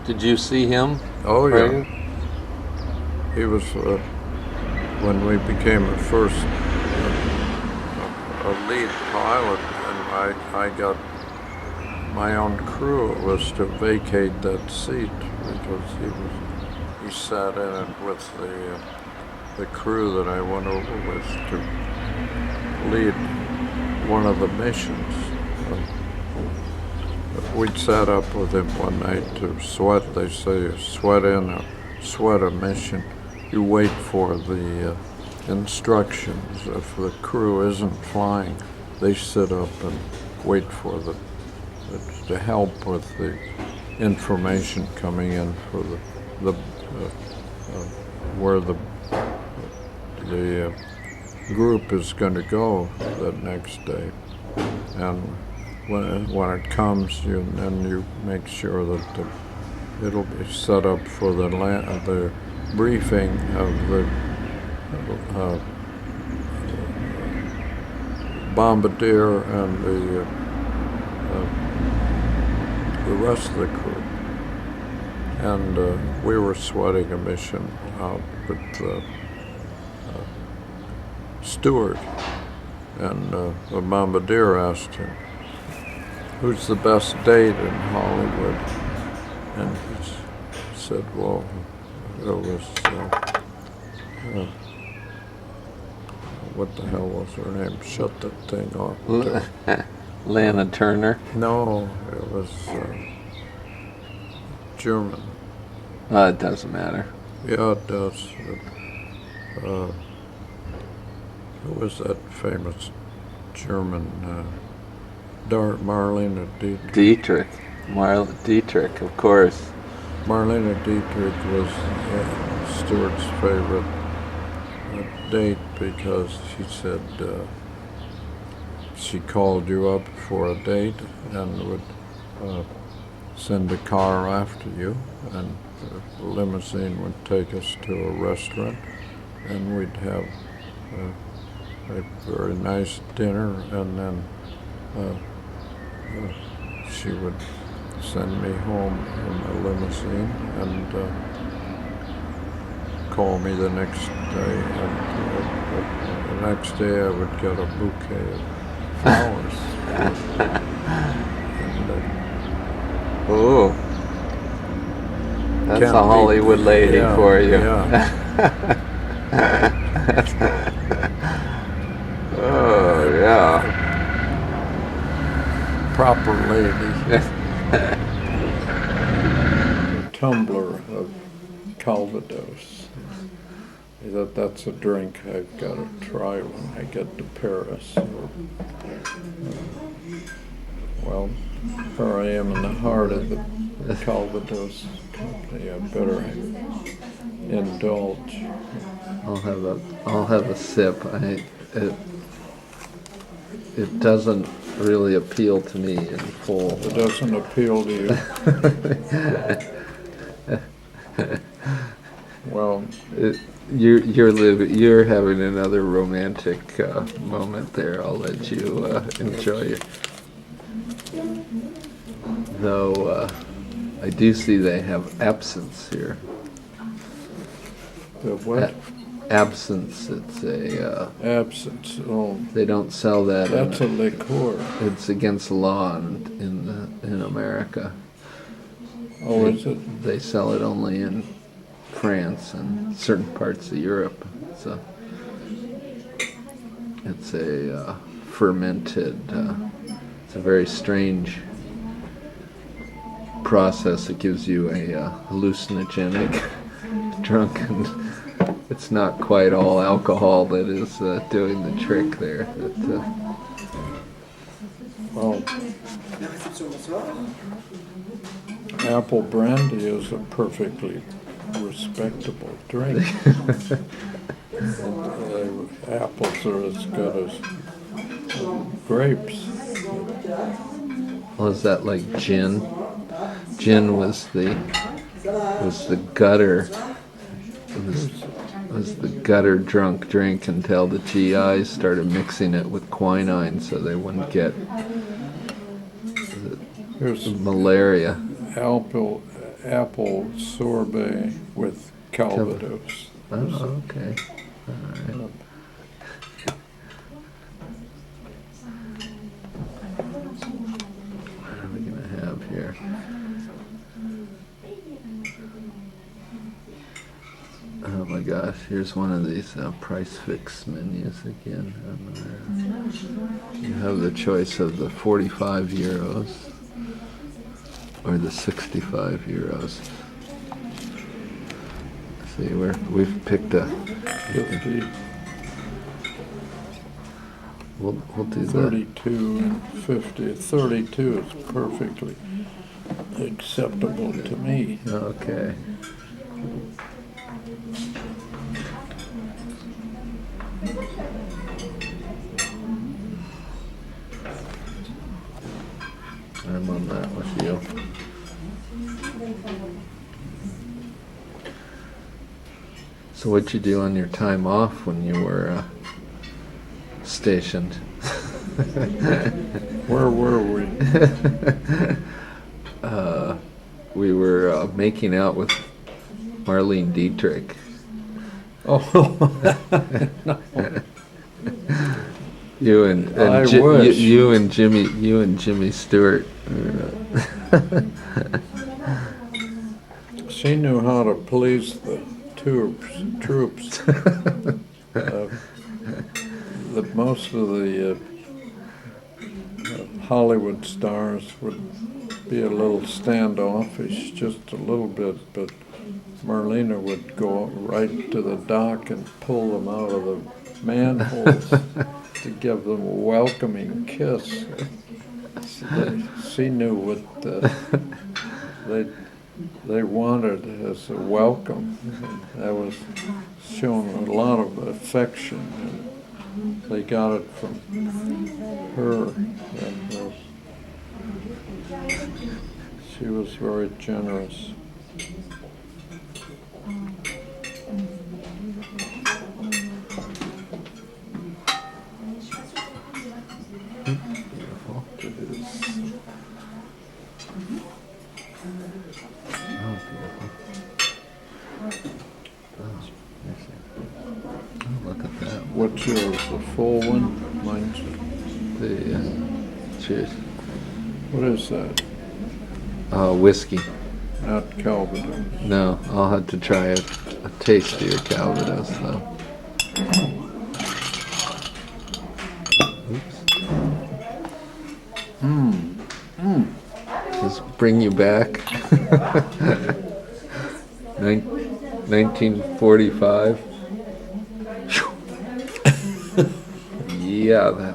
S1: Did you see him?
S2: Oh yeah.
S1: Right?
S2: He was when we became the first a lead pilot, and I got my own crew. It was to vacate that seat because he sat in it with the crew that I went over with to lead one of the missions. We'd sat up with him one night to sweat. They say sweat in or sweat a mission. You wait for the instructions. If the crew isn't flying, they sit up and wait for to help with the information coming in for where the group is going to go that next day. And when it comes, then you make sure that it'll be set up for the briefing of the bombardier and the rest of the crew. And we were sweating a mission out with Stewart, and the bombardier asked him, "Who's the best date in Hollywood?" And he said, "Well, it was what the hell was her name? Shut that thing off."
S1: Lana Turner.
S2: No, it was German.
S1: It doesn't matter.
S2: Yeah, it does. Who was that famous German? Marlene Dietrich.
S1: Dietrich, of course.
S2: Marlene Dietrich was Stuart's favorite date because she said she called you up for a date and would send a car after you, and the limousine would take us to a restaurant, and we'd have a very nice dinner, and then she would send me home in a limousine and call me the next day, and the next day I would get a bouquet of flowers.
S1: Oh, that's a Hollywood lady for you.
S2: Yeah.
S1: Oh, yeah.
S2: Proper lady. A tumbler of Calvados. That's a drink I've got to try when I get to Paris. Well, here I am in the heart of the Calvados company. I better indulge.
S1: I'll have a sip. It doesn't really appeal to me in full.
S2: It doesn't appeal to you. Well,
S1: you're having another romantic moment there. I'll let you enjoy it. Though I do see they have absinthe here.
S2: the what?
S1: Absinthe. It's a.
S2: Absinthe. Oh,
S1: They don't sell that.
S2: that's a liqueur.
S1: It's against the law in America.
S2: Oh, is it?
S1: They sell it only in France and certain parts of Europe. It's a fermented. It's a very strange process. It gives you a hallucinogenic drunk, and it's not quite all alcohol that is doing the trick there.
S2: Well, apple brandy is a perfectly respectable drink. Apples are as good as grapes.
S1: Well, is that like gin? Gin was the gutter. Was the gutter drunk drink until the GIs started mixing it with quinine so they wouldn't get
S2: Here's
S1: malaria.
S2: apple sorbet with Calvados.
S1: Oh, okay. All right. What are we going to have here? Oh my gosh, here's one of these price fix menus again. You have the choice of the 45 euros or the 65 euros. See, we've picked a.
S2: 50,
S1: We'll do
S2: 32 and 50. 32 is perfectly acceptable to me.
S1: Okay. I'm on that with you. So what'd you do on your time off when you were stationed?
S2: Where were we?
S1: We were making out with Marlene Dietrich.
S2: Oh, no.
S1: You and
S2: I wish.
S1: you and Jimmy Stewart.
S2: She knew how to please the troops. Most of the Hollywood stars would be a little standoffish, just a little bit, but Marlena would go right to the dock and pull them out of the manholes to give them a welcoming kiss. She knew what they wanted as a welcome. That was showing a lot of affection, and they got it from her. And she was very generous.
S1: Beautiful. Oh, beautiful. Oh, look at that.
S2: What's yours, the full one? Mine's,
S1: The cheers.
S2: what is that?
S1: Whiskey.
S2: Not Calvados.
S1: No, I'll have to try a taste of your Calvados though. Just bring you back. 1945. Yeah,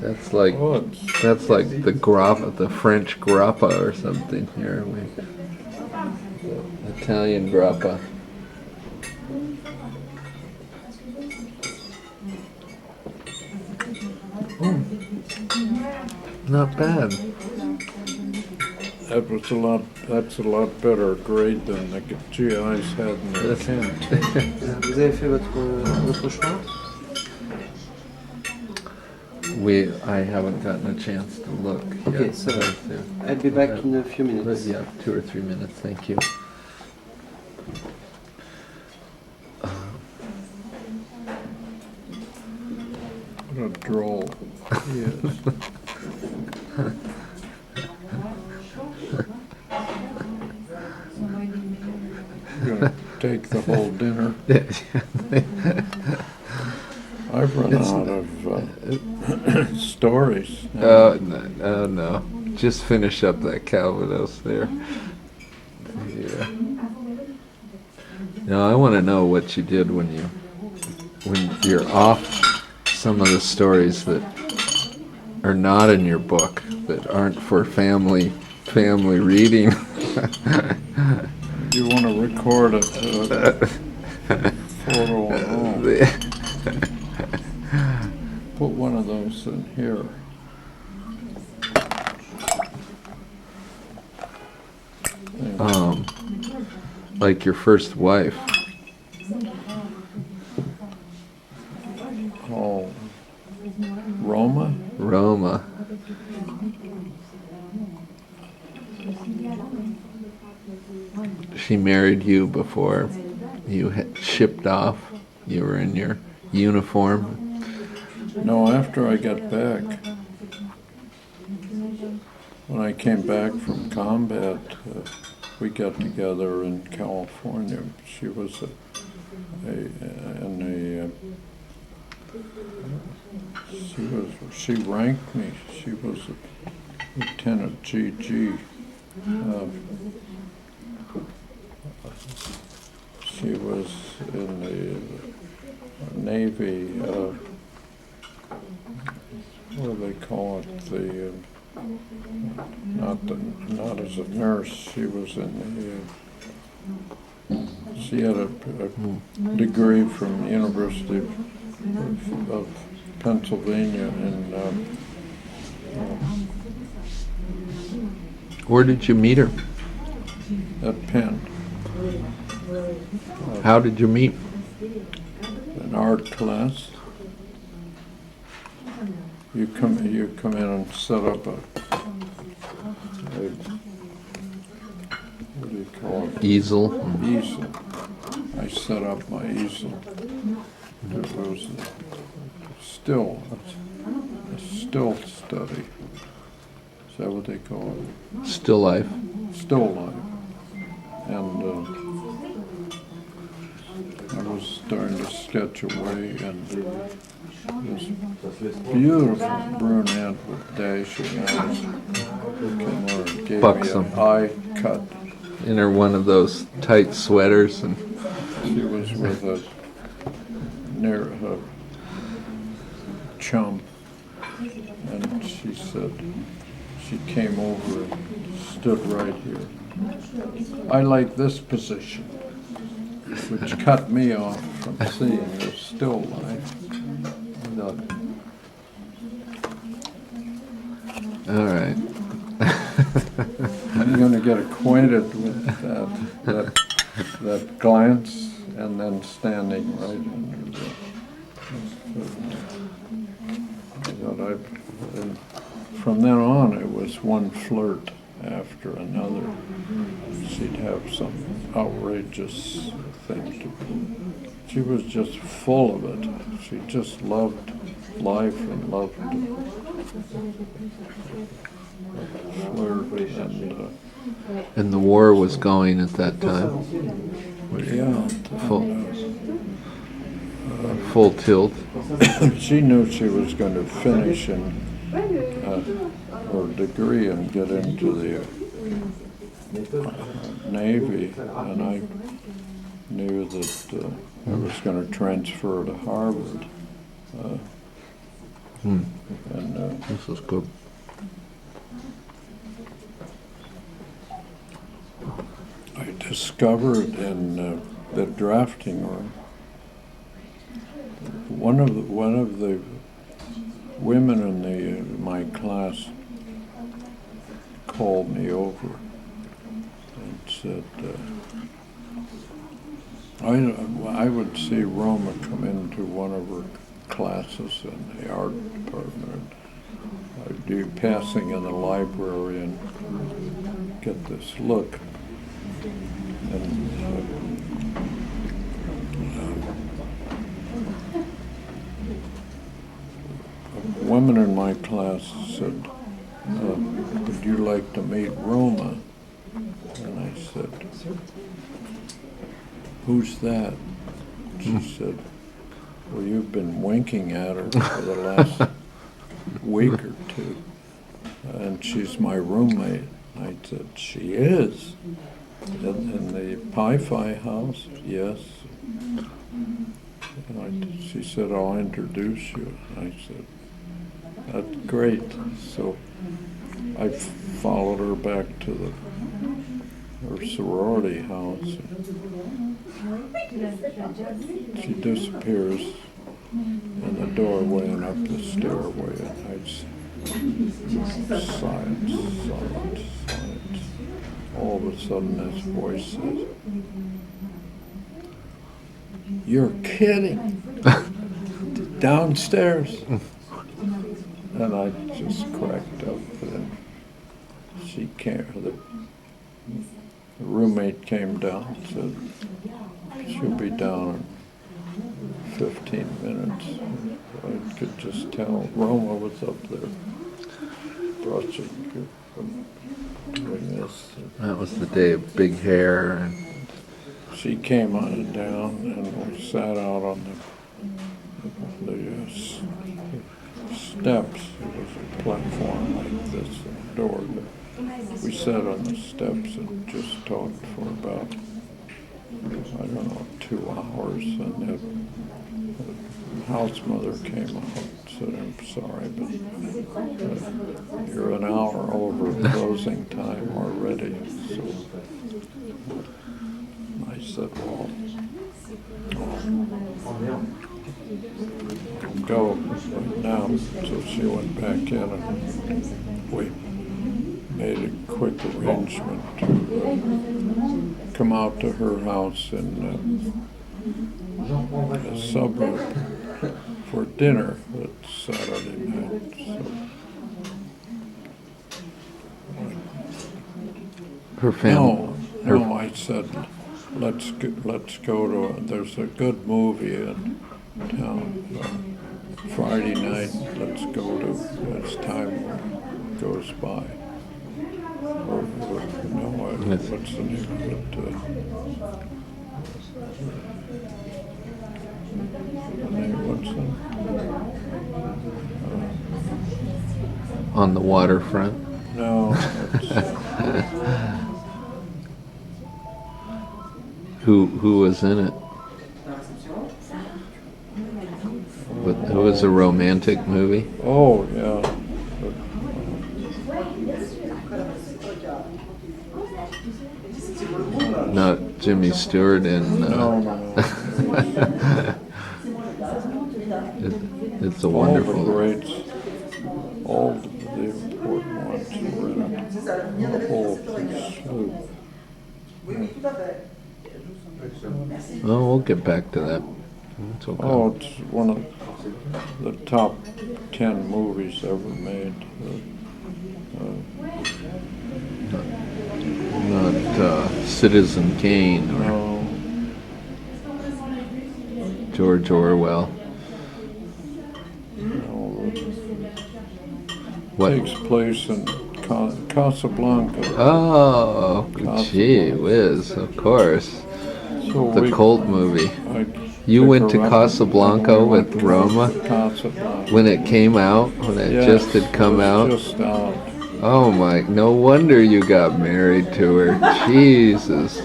S1: that's like
S2: Oh,
S1: the grappa, the French grappa or something here. The Italian grappa. Oh, not bad.
S2: That's a lot better grade than the GIs had in their camp.
S5: Vous avez fait votre choix?
S1: I haven't gotten a chance to look
S5: Okay,
S1: yet.
S5: so I'll be back in a few
S1: But
S5: minutes.
S1: yeah, 2 or 3 minutes. Thank you.
S2: What a droll he is. You're gonna take the whole dinner. I've run out of stories.
S1: Oh no! Just finish up that Calvados there. Yeah. No, I want to know what you did when you're off some of the stories that are not in your book, that aren't for family reading.
S2: You want to record a photo at home. Put one of those in here.
S1: Like your first wife.
S2: Oh, Roma?
S1: Roma. She married you before you had shipped off. You were in your uniform.
S2: No, after I got back. When I came back from combat, we got together in California. She was she ranked me. She was a Lieutenant GG. She was in the Navy, what do they call it? Not as a nurse. She was in the. She had a degree from the University of Pennsylvania in.
S1: Where did you meet her?
S2: At Penn.
S1: How did you meet?
S2: An art class. You come in and set up a what do you call it?
S1: Easel.
S2: Easel. I set up my easel. It was a still study. Is that what they call it?
S1: Still life.
S2: Still life. And I was starting to sketch away, and this beautiful brunette with dashing eyes came over and gave
S1: Buxom.
S2: me an eye cut.
S1: In her one of those tight sweaters and.
S2: She was with a near her chum, and she said, she came over and stood right here. I like this position, which cut me off from seeing her still life.
S1: All right.
S2: I'm going to get acquainted with that glance, and then standing right under the. And from then on, it was one flirt after another. She'd have some outrageous thing to do. She was just full of it. She just loved life and loved to flirt.
S1: And the war was going at that time.
S2: Yeah.
S1: Full tilt.
S2: She knew she was going to finish in her degree and get into the Navy, and I knew that I was going to transfer to Harvard. And
S1: This is good.
S2: I discovered in the drafting room, one of the women in my class called me over and said, I would see Roma come into one of her classes in the art department. I'd be passing in the library and get this look. And a woman in my class said, would you like to meet Roma? And I said, who's that? She said, well, you've been winking at her for the last week or two, and she's my roommate. I said, she is? In the Pi-Fi house? Yes. And she said, I'll introduce you. I said, that's great. So I followed her back to her sorority house. She disappears in the doorway and up the stairway, and I just silence. All of a sudden this voice says, you're kidding. Downstairs. And I just cracked up. And she came, the roommate came down and said, she'll be down in 15 minutes. I could just tell Roma was up there brushing from doing this.
S1: That was the day of big hair. And
S2: She came on down and we sat out on the steps. It was a platform like this, and a door. But we sat on the steps and just talked for about, I don't know, 2 hours. And the house mother came up and said, I'm sorry, but you're an hour over closing time already. So I said, well, go now. So she went back in and we made a quick arrangement to come out to her house in a suburb for dinner that Saturday night. So,
S1: her family.
S2: No, I said, let's go to, there's a good movie in town Friday night, let's go to as time goes by. Or what's the name of it?
S1: On the waterfront.
S2: No,
S1: Who was in it? It was a romantic movie.
S2: oh yeah.
S1: Not Jimmy Stewart and.
S2: No.
S1: It's a wonderful.
S2: All the greats, all the important ones were in it. The whole slew.
S1: Oh, we'll get back to that. It's okay.
S2: Oh, it's one of the top 10 movies ever made.
S1: Not Citizen Kane or
S2: No,
S1: George Orwell.
S2: no,
S1: What?
S2: it takes place in Casablanca.
S1: Oh, gee whiz, of course.
S2: So
S1: The cult movie.
S2: I
S1: You
S2: pick
S1: went to
S2: her up
S1: Casablanca
S2: and we went
S1: with
S2: to
S1: Roma
S2: Casablanca.
S1: when it came out, when it
S2: Yes,
S1: just had come
S2: it
S1: out.
S2: was just out.
S1: Oh my, no wonder you got married to her. Jesus.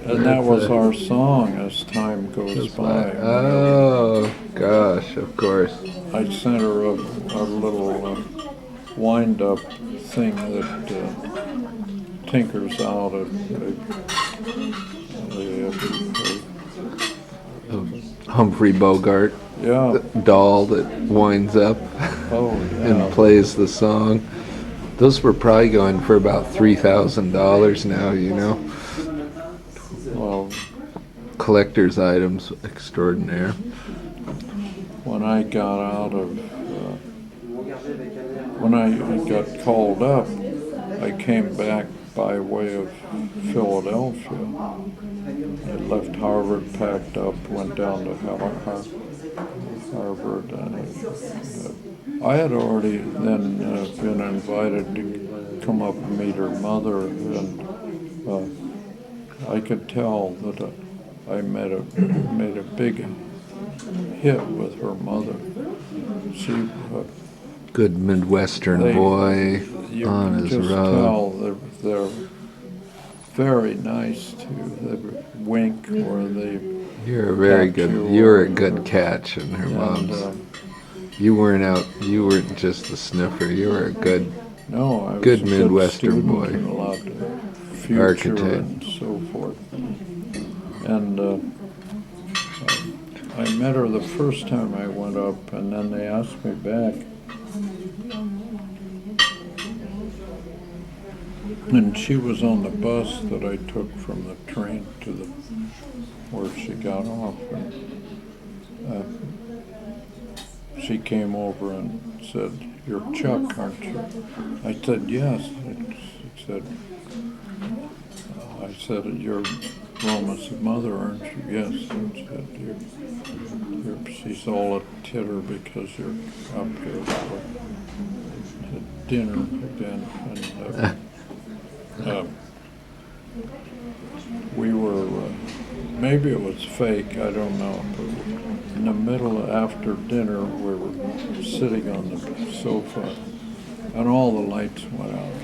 S2: And that was our song as time goes by.
S1: Oh, gosh, of course.
S2: I sent her a little wind-up thing that tinkers out at
S1: Humphrey Bogart
S2: yeah.
S1: doll that winds up
S2: Oh,
S1: and
S2: yeah.
S1: plays the song. Those were probably going for about $3,000 now, you know.
S2: Well,
S1: Collector's items extraordinaire.
S2: when I got out of, when I got called up, I came back by way of Philadelphia. I left Harvard, packed up, went down to Harvard, and I had already then been invited to come up and meet her mother, and I could tell that I made a big hit with her mother. She
S1: Good Midwestern boy
S2: you
S1: on
S2: can
S1: his
S2: just
S1: road.
S2: tell they're very nice too. They wink or they.
S1: You're a very
S2: pat
S1: good.
S2: you
S1: You were a
S2: or-
S1: good catch in her
S2: and,
S1: mom's. You weren't out. You weren't just a sniffer. You were a good
S2: no, I was
S1: Good
S2: a
S1: Midwestern
S2: good
S1: boy.
S2: student and a lot of future
S1: Architect.
S2: and so forth. And I met her the first time I went up, and then they asked me back. And she was on the bus that I took from the train to the where she got off. And she came over and said, "You're Chuck, aren't you?" I said, "Yes." She said, I said, "You're Roma's mother, aren't you?" "Yes." And said, "She's all a titter because you're up here for dinner again." And we were, maybe it was fake, I don't know, but in the middle, after dinner, we were sitting on the sofa, and all the lights went out.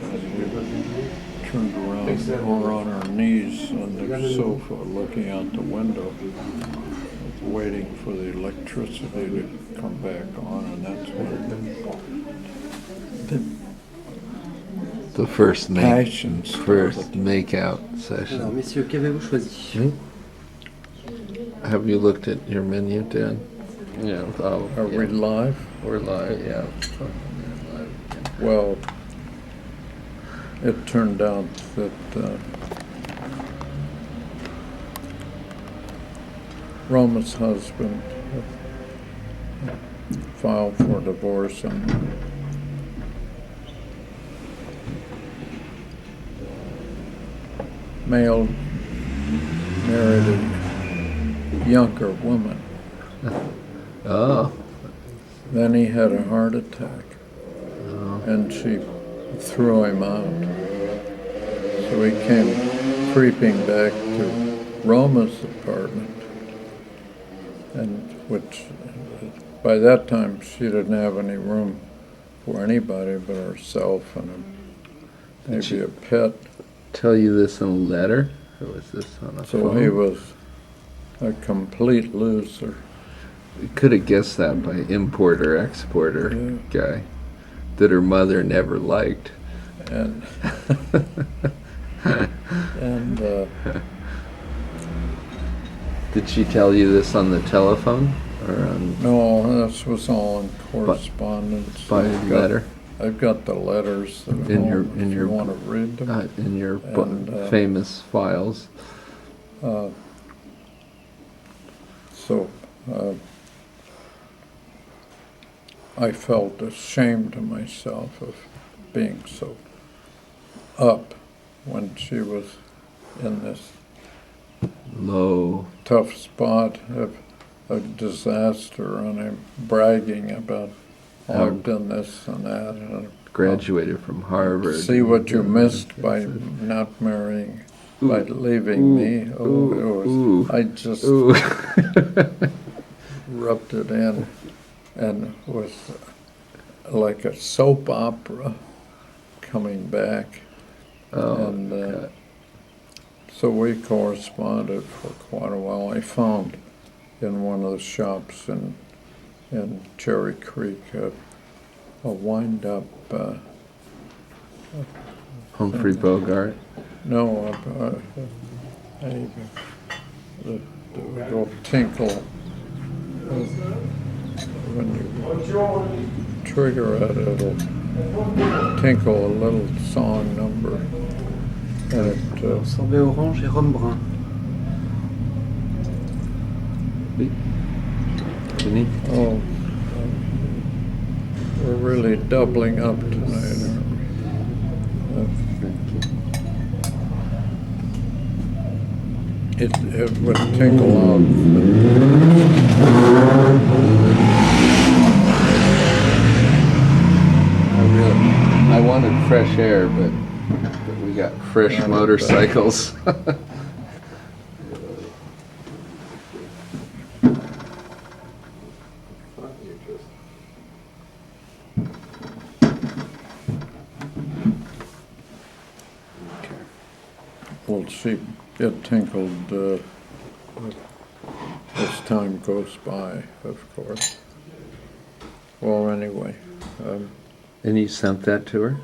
S2: And we turned around, and were on our knees on the sofa, looking out the window, waiting for the electricity to come back on, and that's when
S1: The first
S2: passion started.
S1: make-out
S5: Alors,
S1: session.
S5: messieurs, qu'avez-vous choisi?
S1: Have you looked at your menu, Dan? Yeah. Oh,
S2: Are we live?
S1: We're live. Yeah.
S2: Well, it turned out that Roma's husband filed for divorce, and male married a younger woman.
S1: Oh.
S2: Then he had a heart attack, and she threw him out. So he came creeping back to Roma's apartment, and which by that time she didn't have any room for anybody but herself and maybe a pet.
S1: Tell you this in a letter, or was this on a
S2: So
S1: phone?
S2: he was a complete loser.
S1: You could have guessed that by importer-exporter guy that her mother never liked.
S2: And and
S1: Did she tell you this on the telephone or on
S2: no, this was all in correspondence.
S1: by letter?
S2: I've got the letters at
S1: In
S2: home
S1: your-
S2: if
S1: in
S2: you
S1: your-
S2: want to read them.
S1: In your
S2: And,
S1: famous files.
S2: So I felt ashamed of myself of being so up when she was in this
S1: Low.
S2: tough spot of a disaster, and I'm bragging about, oh, I've done this and that, and
S1: Graduated from Harvard.
S2: see what you missed by not marrying, by leaving me. Oh, it was, I just
S1: Ooh.
S2: rubbed it in, and was like a soap opera coming back. And
S1: okay.
S2: so we corresponded for quite a while. I found in one of the shops in Cherry Creek a wind-up,
S1: Humphrey Bogart.
S2: no, a little tinkle. When you trigger it, it'll tinkle a little song number. And it,
S5: Sorbet orange et rhum brun.
S1: Vinny?
S2: oh, we're really doubling up tonight, aren't we? It would tinkle out.
S1: I wanted fresh air, but we got fresh motorcycles.
S2: Well, see, it tinkled as time goes by, of course. Well, anyway,
S1: And you sent that to her?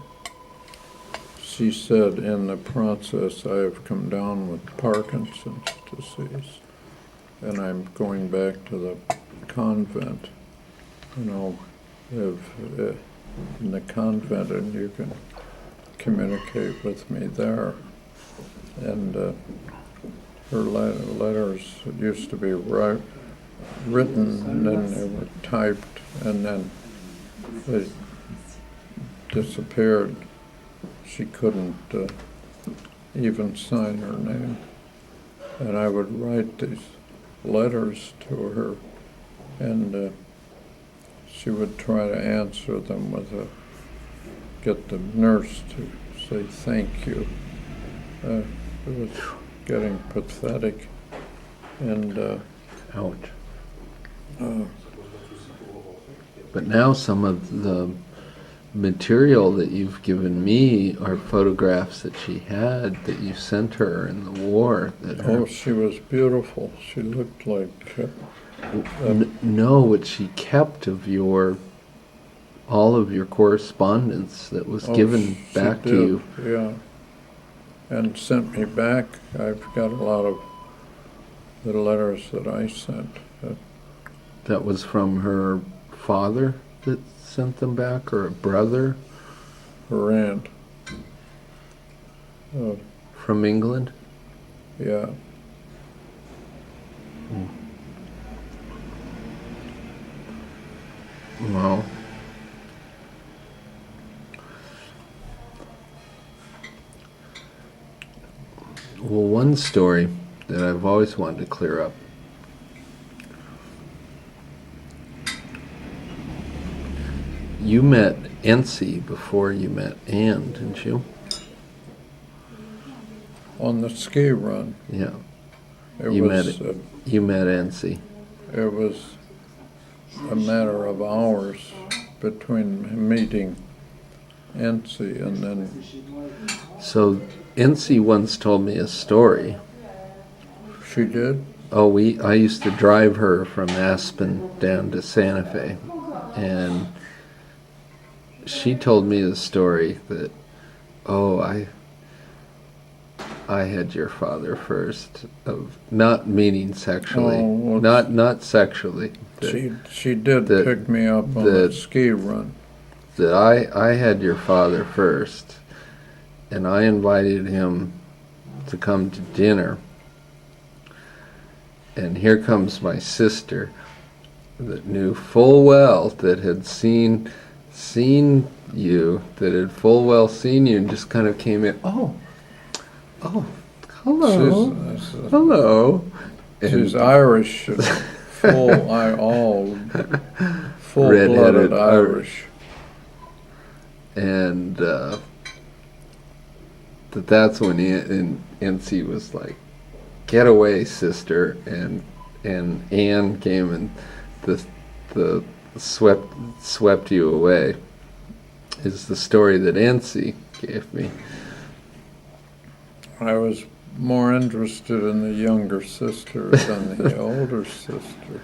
S2: she said in the process I have come down with Parkinson's disease, and I'm going back to the convent. You know, if in the convent, and you can communicate with me there. And her letters used to be written, and then they were typed, and then they disappeared. She couldn't even sign her name. And I would write these letters to her, and she would try to answer them with get the nurse to say thank you. It was getting pathetic, and
S1: Ouch. But now some of the material that you've given me are photographs that she had that you sent her in the war. That
S2: she was beautiful. She looked like
S1: know what she kept of all of your correspondence that was given
S2: she
S1: back
S2: did,
S1: to you.
S2: Yeah, and sent me back. I've got a lot of the letters that I sent.
S1: That was from her father that sent them back, or a brother
S2: Her aunt.
S1: from England?
S2: Yeah.
S1: Wow. Well, one story that I've always wanted to clear up. You met Ency before you met Anne, didn't you?
S2: On the ski run.
S1: Yeah.
S2: It
S1: You
S2: was
S1: You met Ency.
S2: it was a matter of hours between meeting Ency and then
S1: So Ency once told me a story.
S2: she did.
S1: Oh, I used to drive her from Aspen down to Santa Fe, and she told me the story that, oh, I had your father first, of not meaning sexually,
S2: Oh,
S1: not sexually.
S2: She did pick me up on the ski run.
S1: That I had your father first, and I invited him to come to dinner. And here comes my sister that knew full well, that had seen you, that had full well seen you, and just kind of came in, oh, hello, hello.
S2: She's Irish, full-blooded
S1: Red-headed
S2: Irish.
S1: And that's when NC was like, get away, sister, and Anne came and the swept you away. is the story that Nancy gave me.
S2: I was more interested in the younger sister than the older sister.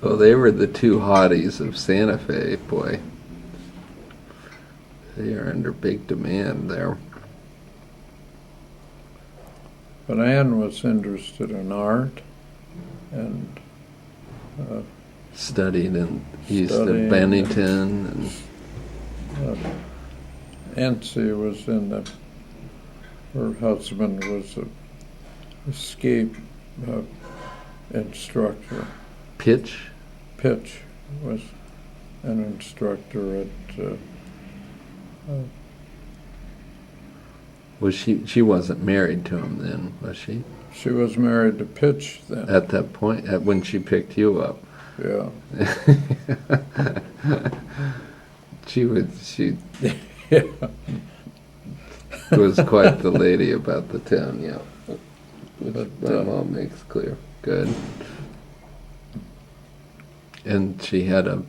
S1: Well, they were the two hotties of Santa Fe, boy. They are under big demand there.
S2: But Anne was interested in art and
S1: Studied in east of
S2: Studying
S1: Bennington.
S2: Nancy was in the, her husband was a escape instructor.
S1: Pitch?
S2: Pitch was an instructor at
S1: Was she wasn't married to him then, was she?
S2: she was married to Pitch then.
S1: At that point, when she picked you up.
S2: Yeah.
S1: She
S2: Yeah.
S1: was quite the lady about the town, yeah. Which
S2: But,
S1: my mom makes clear. Good. And she had a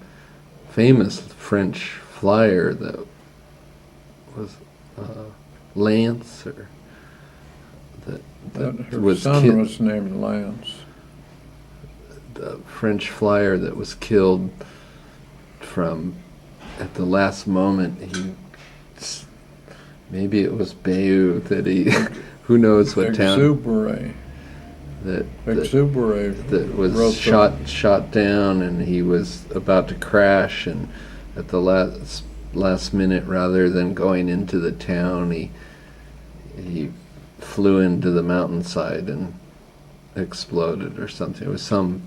S1: famous French flyer that was Lance, or that
S2: Her
S1: was
S2: son was named Lance.
S1: the French flyer that was killed from at the last moment. Maybe it was Bayeux that he who knows what town
S2: Exuberant.
S1: that was shot down, and he was about to crash, and at the last minute, rather than going into the town, he flew into the mountainside and exploded or something. It was some.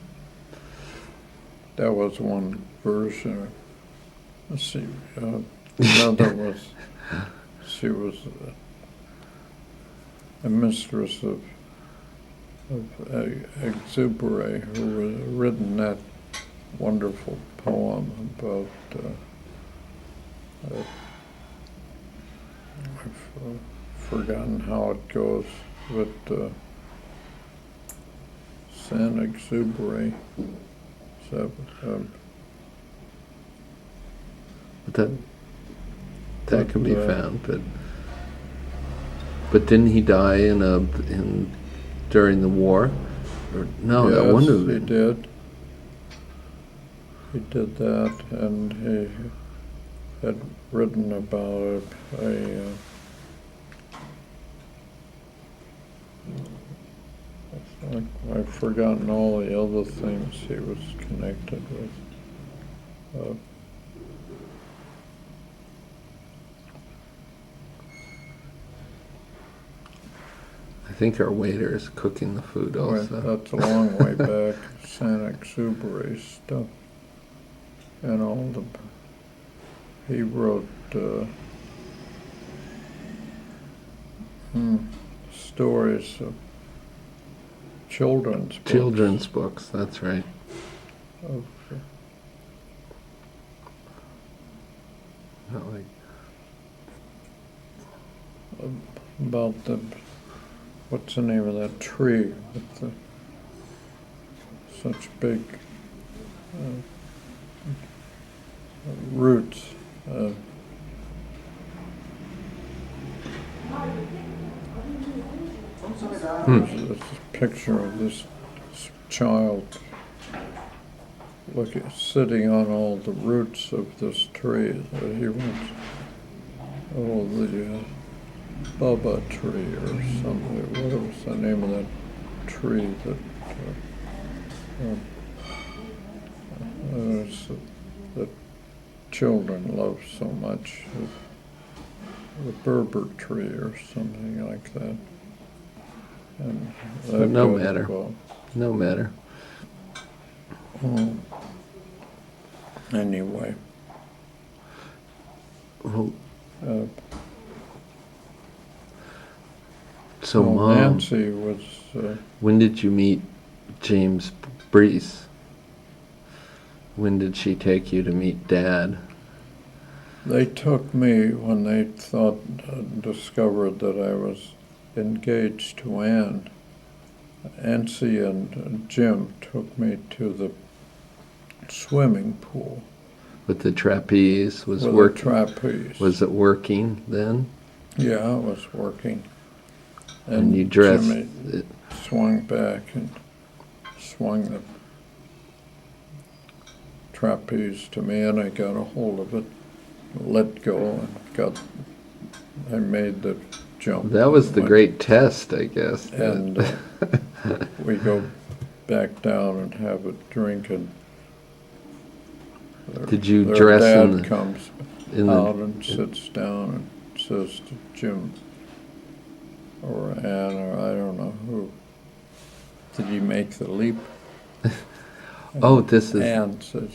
S2: That was one version. Let's see. Another was she was a mistress of Exuberant, who had written that wonderful poem about. I've forgotten how it goes, but Saint-Exupéry. So,
S1: that can be found, but didn't he die during the war? Or, no,
S2: yes,
S1: that wouldn't have
S2: he
S1: been.
S2: did. He did that, and he had written about I've forgotten all the other things he was connected with.
S1: I think our waiter is cooking the food also.
S2: That's a long way back. Saint-Exupéry stuff, and all the. He wrote stories of children's books.
S1: Children's books, that's right. Not like
S2: About the, what's the name of that tree with the such big roots? There's a picture of this child sitting on all the roots of this tree that he wants. Oh, the Bubba tree or something. What was the name of that tree that children love so much? The Berber tree or something like that. And
S1: But no matter. No matter.
S2: Anyway.
S1: Well, so Mom,
S2: Nancy was.
S1: When did you meet James Brees? When did she take you to meet Dad?
S2: They took me when they discovered that I was engaged to Anne. Nancy and Jim took me to the swimming pool
S1: With the trapeze was
S2: with
S1: work.
S2: a trapeze.
S1: Was it working then?
S2: Yeah, it was working.
S1: And you dressed
S2: Jimmy
S1: it.
S2: swung back and swung the trapeze to me, and I got a hold of it, let go, and I made the jump.
S1: That was the
S2: Went-
S1: great test, I guess.
S2: And we go back down and have a drink, and
S1: Did you
S2: their
S1: dress
S2: dad
S1: in the,
S2: comes
S1: in
S2: out
S1: the?
S2: and sits down and says to Jim or Ann, or I don't know who, did you make the leap?
S1: Oh, this is
S2: Ann says,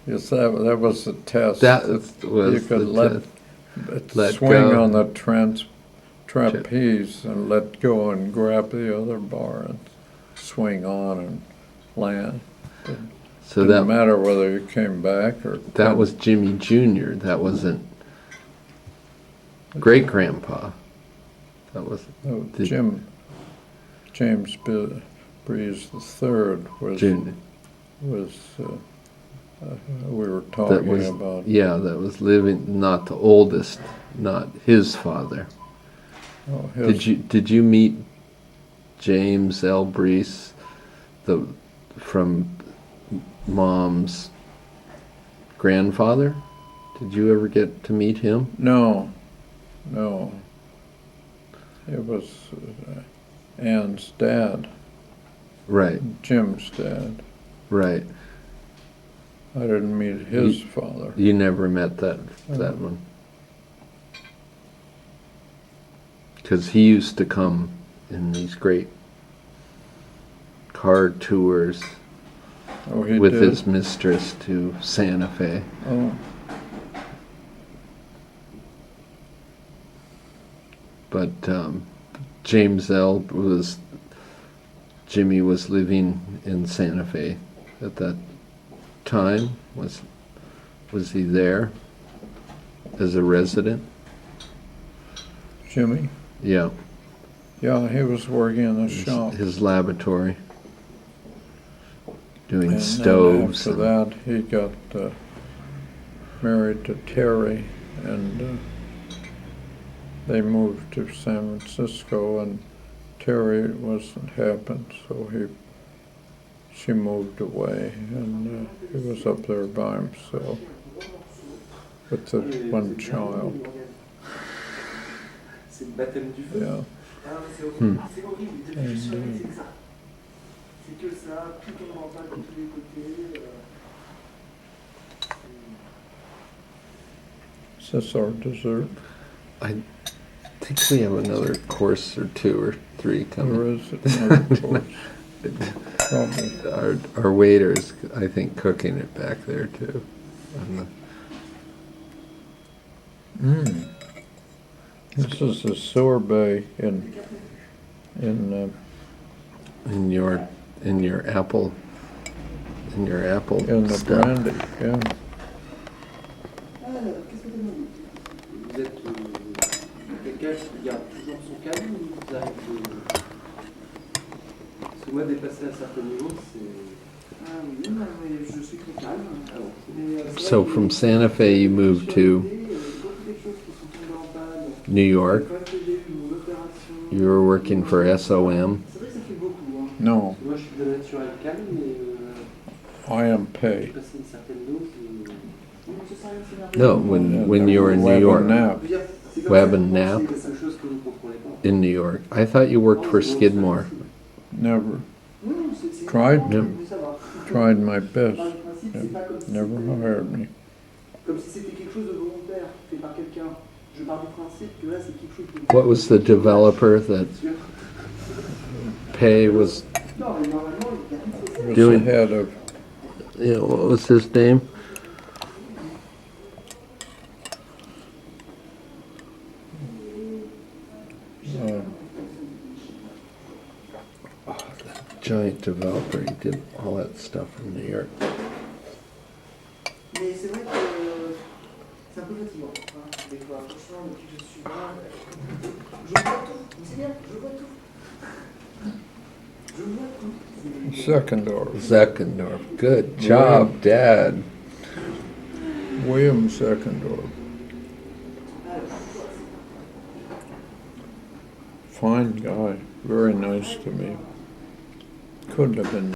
S2: yes, that was the test.
S1: that
S2: you
S1: was
S2: could
S1: the test. Let
S2: swing
S1: go.
S2: on the trapeze and let go and grab the other bar and swing on and land.
S1: So
S2: Didn't
S1: that
S2: matter whether you came back or
S1: that was Jimmy Jr. That wasn't great grandpa. That was
S2: no,
S1: did-
S2: James Breeze III was
S1: Junior.
S2: We were
S1: That
S2: talking
S1: was
S2: about.
S1: yeah. That was living. Not the oldest. Not his father.
S2: Oh, his,
S1: Did you meet James L. Brees, from Mom's grandfather? Did you ever get to meet him?
S2: No. It was Ann's dad,
S1: Right,
S2: Jim's dad.
S1: right.
S2: I didn't meet his father.
S1: You never met that one. Because he used to come in these great car tours
S2: Oh, he
S1: with
S2: did?
S1: his mistress to Santa Fe.
S2: Oh,
S1: But James L. Jimmy was living in Santa Fe at that time. Was he there as a resident?
S2: Jimmy?
S1: Yeah,
S2: Yeah, he was working in the shop.
S1: his laboratory, doing
S2: And
S1: stoves.
S2: then after that, he got married to Terry, and they moved to San Francisco, and Terry wasn't happen, so she moved away, and he was up there by himself with the one child.
S5: C'est le baptême du feu.
S2: Yeah.
S5: C'est horrible, depuis que je suis arrivé, c'est que ça. C'est que ça, tout tombe en panne de tous les côtés.
S2: Is this our dessert?
S1: I think we have another course or two or three
S2: Or
S1: coming.
S2: is it another course? Probably.
S1: Our waiter's, I think, cooking it back there too. On the-
S2: This is the sorbet in
S1: in your apple in the stuff.
S2: brandy. Yeah.
S5: Qu'est-ce que vous êtes quelqu'un qui garde toujours son calme ou vous arrivez Parce que moi, dépasser un certain niveau, c'est... Ah oui, mais je suis très calme. Ah bon.
S1: So from Santa Fe you moved to New York. You were working for SOM.
S5: C'est vrai que ça fait beaucoup. Hein.
S2: No,
S5: Moi, je suis de naturel calme, mais
S2: I am pay.
S5: passer une certaine dose.
S1: No, when you were in New York.
S2: Nap.
S1: Web and Nap
S5: C'est quelque chose que vous ne contrôlez pas.
S1: in New York. I thought you worked for Skidmore.
S2: Never
S5: Non, c'est
S2: tried
S1: Yeah.
S5: mais ça va.
S2: tried my best.
S5: Dans le principe, c'est pas comme si
S2: Never
S5: c'était-
S2: hired me.
S5: Comme si c'était quelque chose de volontaire, fait par quelqu'un. Je pars du principe que là, c'est quelque chose de...
S1: What was the developer that Pay was
S5: Non, mais normalement, il y a tout fait ça.
S2: Was
S1: Doing-
S2: the head of
S1: what was his name? Giant developer. He did all that stuff in New York.
S5: Mais c'est vrai que c'est un peu fatigant. Hein, des fois, franchement, depuis que je suis là, je vois tout. C'est bien, je vois tout. Je vois tout.
S2: Seckendorf.
S1: Zeckendorf. Good job, Dad.
S2: William Seckendorf. Fine guy. Very nice to me. Couldn't have been